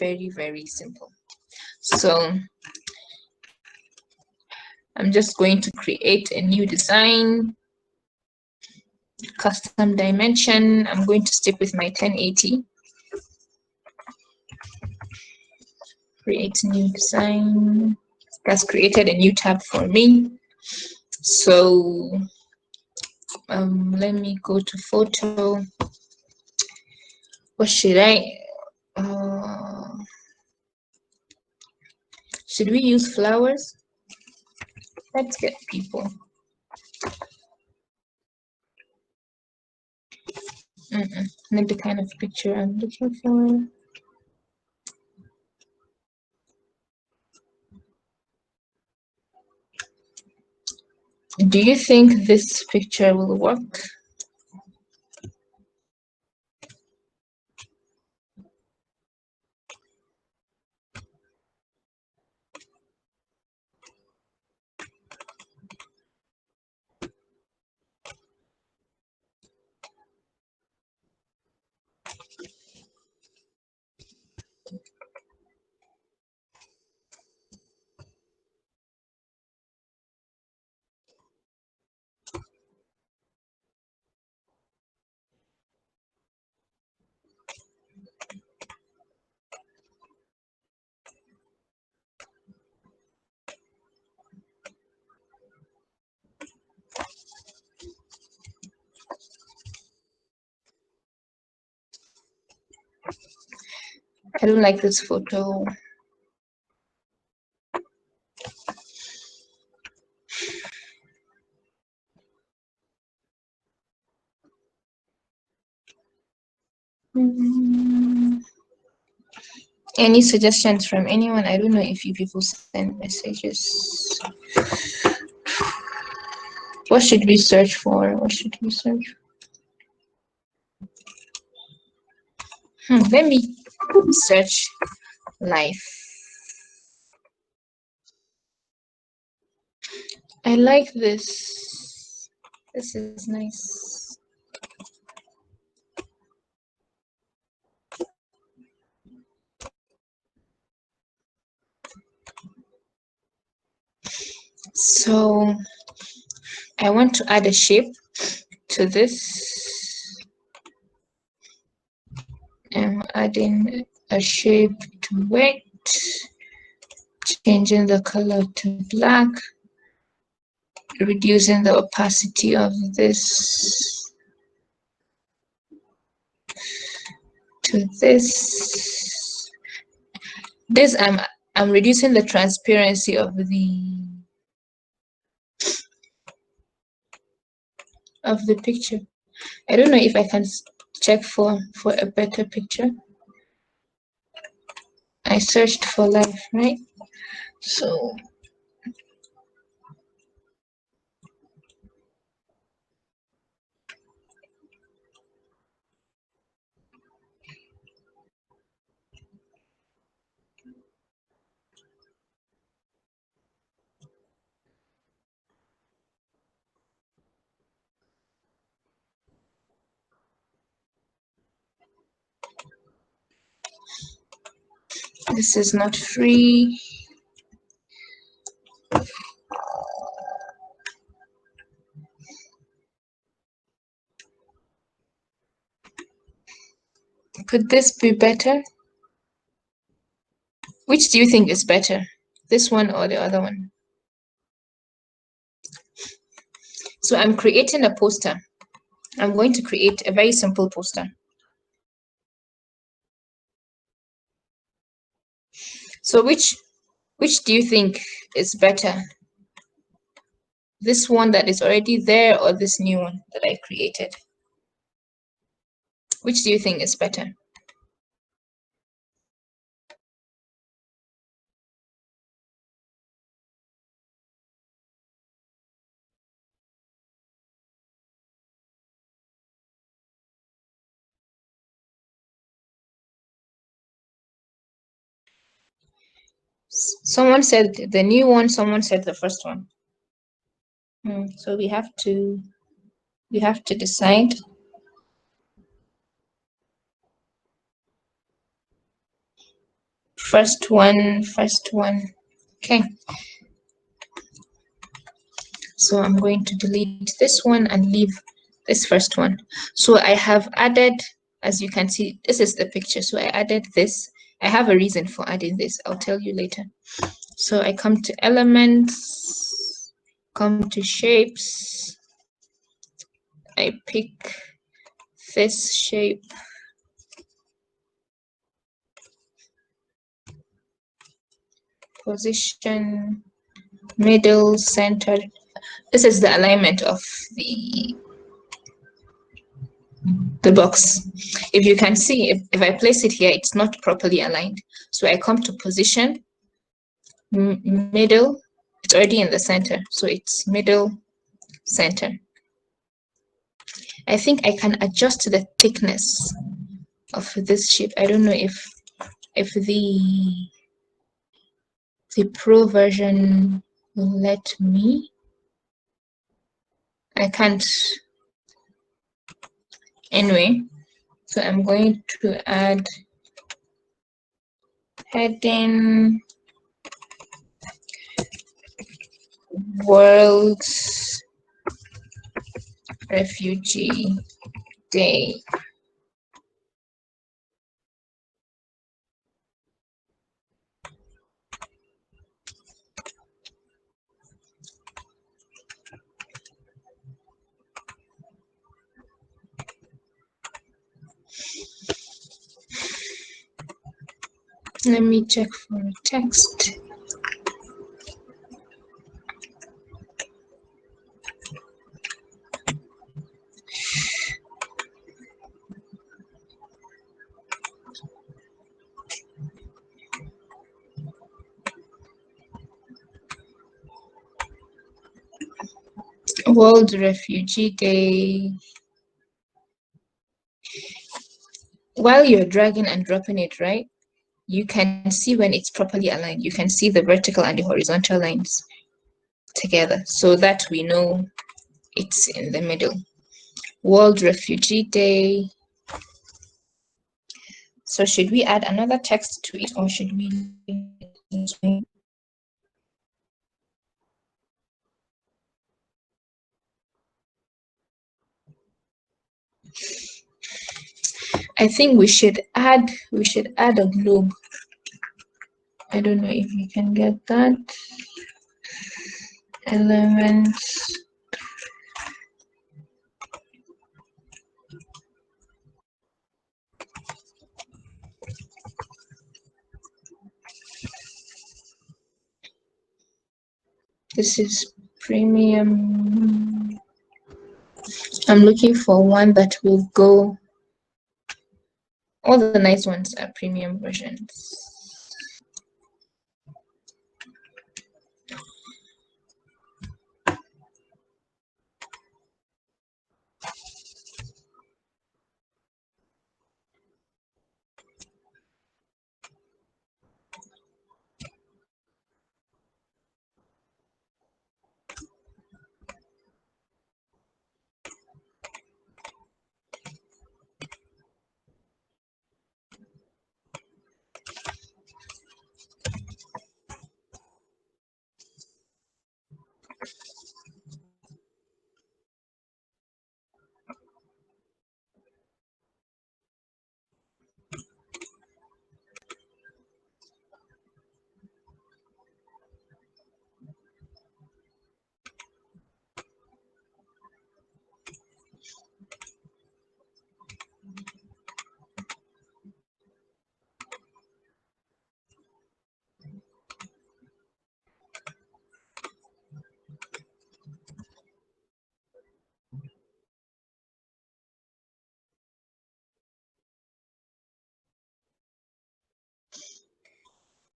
simple. So I'm just going to create a new design, custom dimension. I'm going to stick with my 1080. Create new design. That's created a new tab for me. So let me go to photo. What should I? Should we use flowers? Let's get people. Not the kind of picture I'm looking for. Do you think this picture will work? I don't like this photo. Any suggestions from anyone? I don't know if you people send messages. What should we search for? What should we search? Let me search life. I like this. This is nice. So I want to add a shape to this. I'm adding a shape to it, changing the color to black, reducing the opacity of this to this. This I'm reducing the transparency of the picture. I don't know if I can check for a better picture. I searched for life, right? So this is not free. Could this be better? Which do you think is better? This one or the other one? So I'm creating a poster. I'm going to create a very simple poster. So which do you think is better? This one that is already there or this new one that I created? Which do you think is better? Someone said the new one, someone said the first one. So we have to decide. First one. Okay. So I'm going to delete this one and leave this first one. So I have added, as you can see, this is the picture. So I added this. I have a reason for adding this. I'll tell you later. So I come to elements, come to shapes. I pick this shape. Position, middle, center. This is the alignment of the box. If you can see, if I place it here, it's not properly aligned. So I come to position, middle, it's already in the center. So it's middle, center. I think I can adjust the thickness of this shape. I don't know if the Pro version will let me. I can't. Anyway, so I'm going to add heading, World Refugee Day. Let me check for a text. World Refugee Day. While you're dragging and dropping it, right, you can see when it's properly aligned. You can see the vertical and the horizontal lines together, so that we know it's in the middle. World Refugee Day. So should we add another text to it, or should we leave it this way? I think we should add a globe. I don't know if you can get that. Elements. This is premium. I'm looking for one that will go. All the nice ones are premium versions.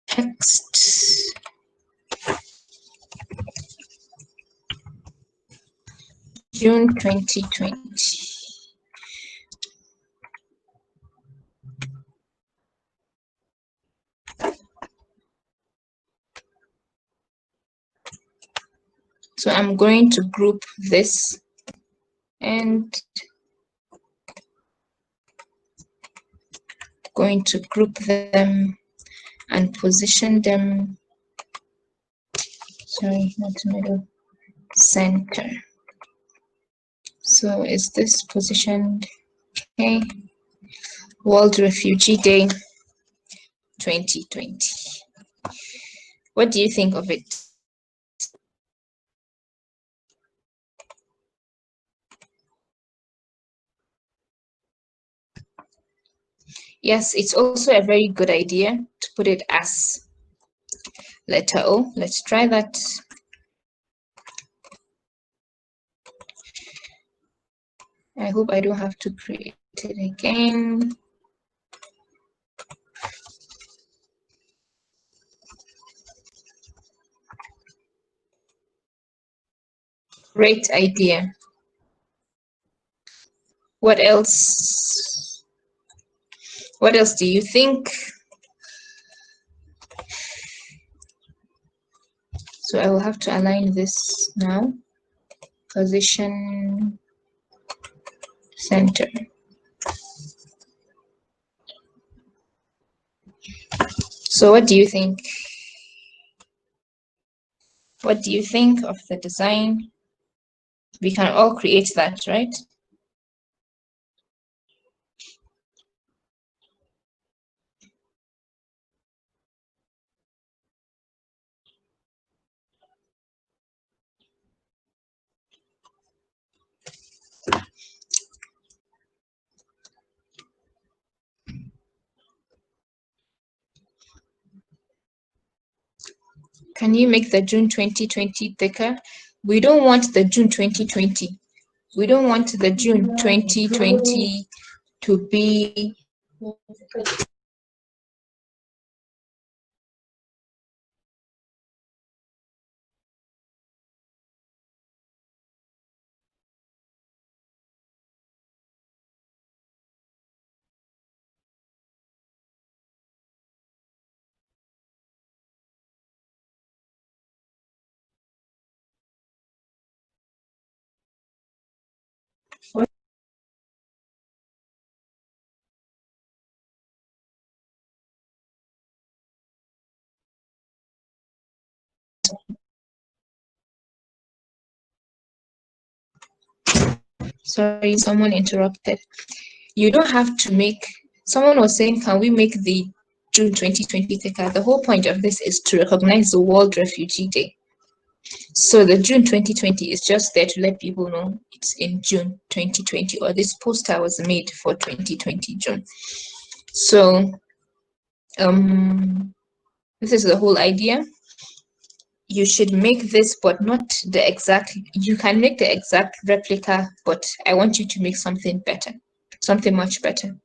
Text. June 2020. So I'm going to group this and going to group them and position them. Sorry, not middle, center. So is this positioned? Okay. World Refugee Day 2020. What do you think of it? Yes, it's also a very good idea to put it as letter O. Let's try that. I hope I don't have to create it again. Great idea. What else? What else do you think? So I will have to align this now. Position center. So what do you think? What do you think of the design? We can all create that, right? Can you make the June 2020 thicker? We don't want the June 2020. We don't want the June 2020 to be Sorry, someone interrupted. You don't have to make, someone was saying, can we make the June 2020 thicker? The whole point of this is to recognize the World Refugee Day. So the June 2020 is just there to let people know it's in June 2020, or this poster was made for 2020 June. So this is the whole idea. You should make this, but not the exact, you can make the exact replica, but I want you to make something better, something much better.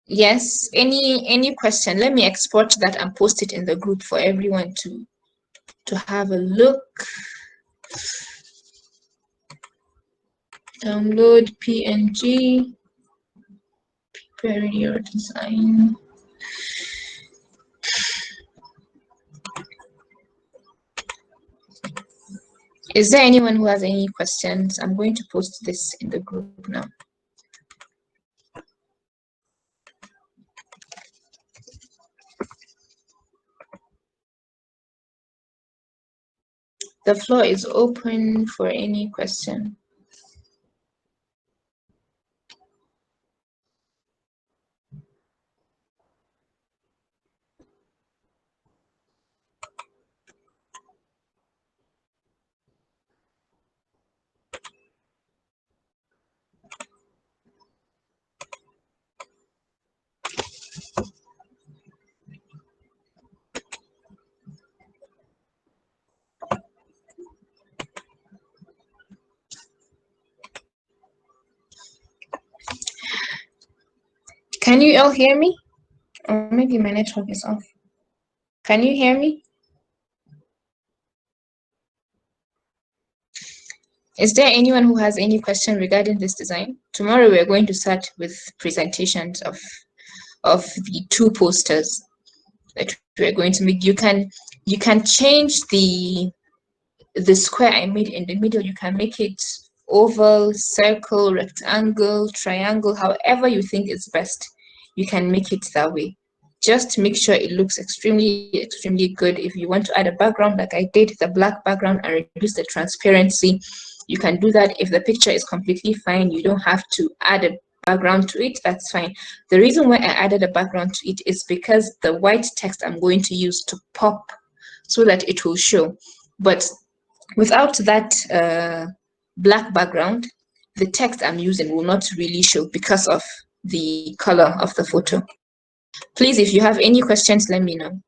Yes, any question, let me export that and post it in the group for everyone to have a look. Download PNG, prepare your design. Is there anyone who has any questions? I'm going to post this in the group now. The floor is open for any question. Can you all hear me? Or maybe my network is off. Can you hear me? Is there anyone who has any question regarding this design? Tomorrow we're going to start with presentations of the two posters that we're going to make. You can change the square I made in the middle. You can make it oval, circle, rectangle, triangle, however you think is best. You can make it that way. Just make sure it looks extremely, extremely good. If you want to add a background like I did, the black background, and reduce the transparency, you can do that. If the picture is completely fine, you don't have to add a background to it, that's fine. The reason why I added a background to it is because the white text I'm going to use to pop so that it will show. But without that black background, the text I'm using will not really show because of the color of the photo. Please, if you have any questions, let me know.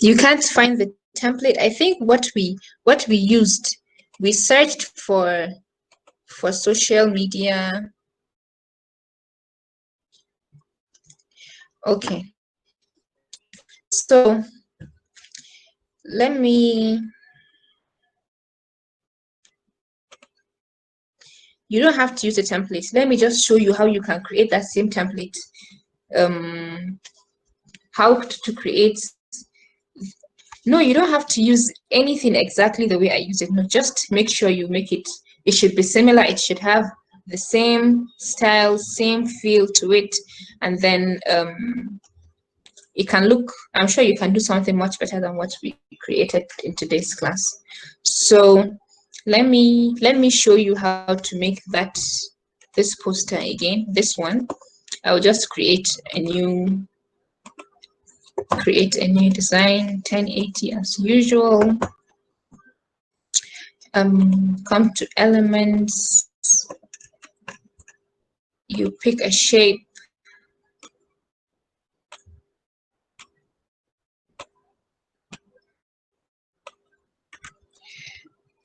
You can't find the template. I think what we used, we searched for social media. Okay. So let me, you don't have to use a template. Let me just show you how you can create that same template. How to create. No, you don't have to use anything exactly the way I use it. No, just make sure you make it. It should be similar. It should have the same style, same feel to it, and then it can look. I'm sure you can do something much better than what we created in today's class. So let me show you how to make this poster again. This one, I'll just create a new design, 1080 as usual. Come to elements, you pick a shape,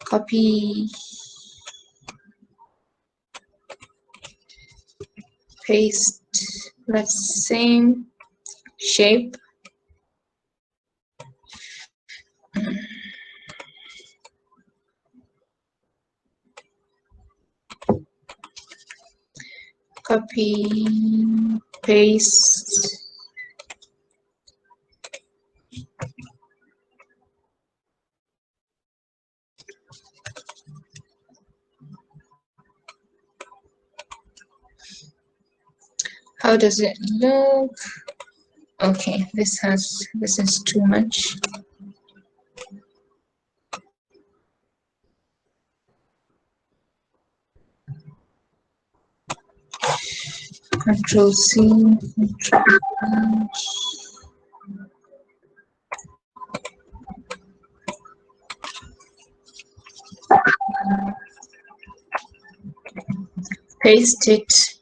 copy, paste that same shape, copy, paste, how does it look? Okay, this is too much. Control C, Control V. Paste it,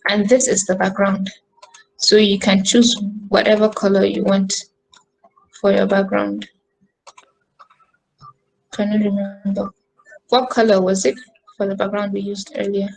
and this is the background. So you can choose whatever color you want for your background. Can you remember what color was it for the background we used earlier?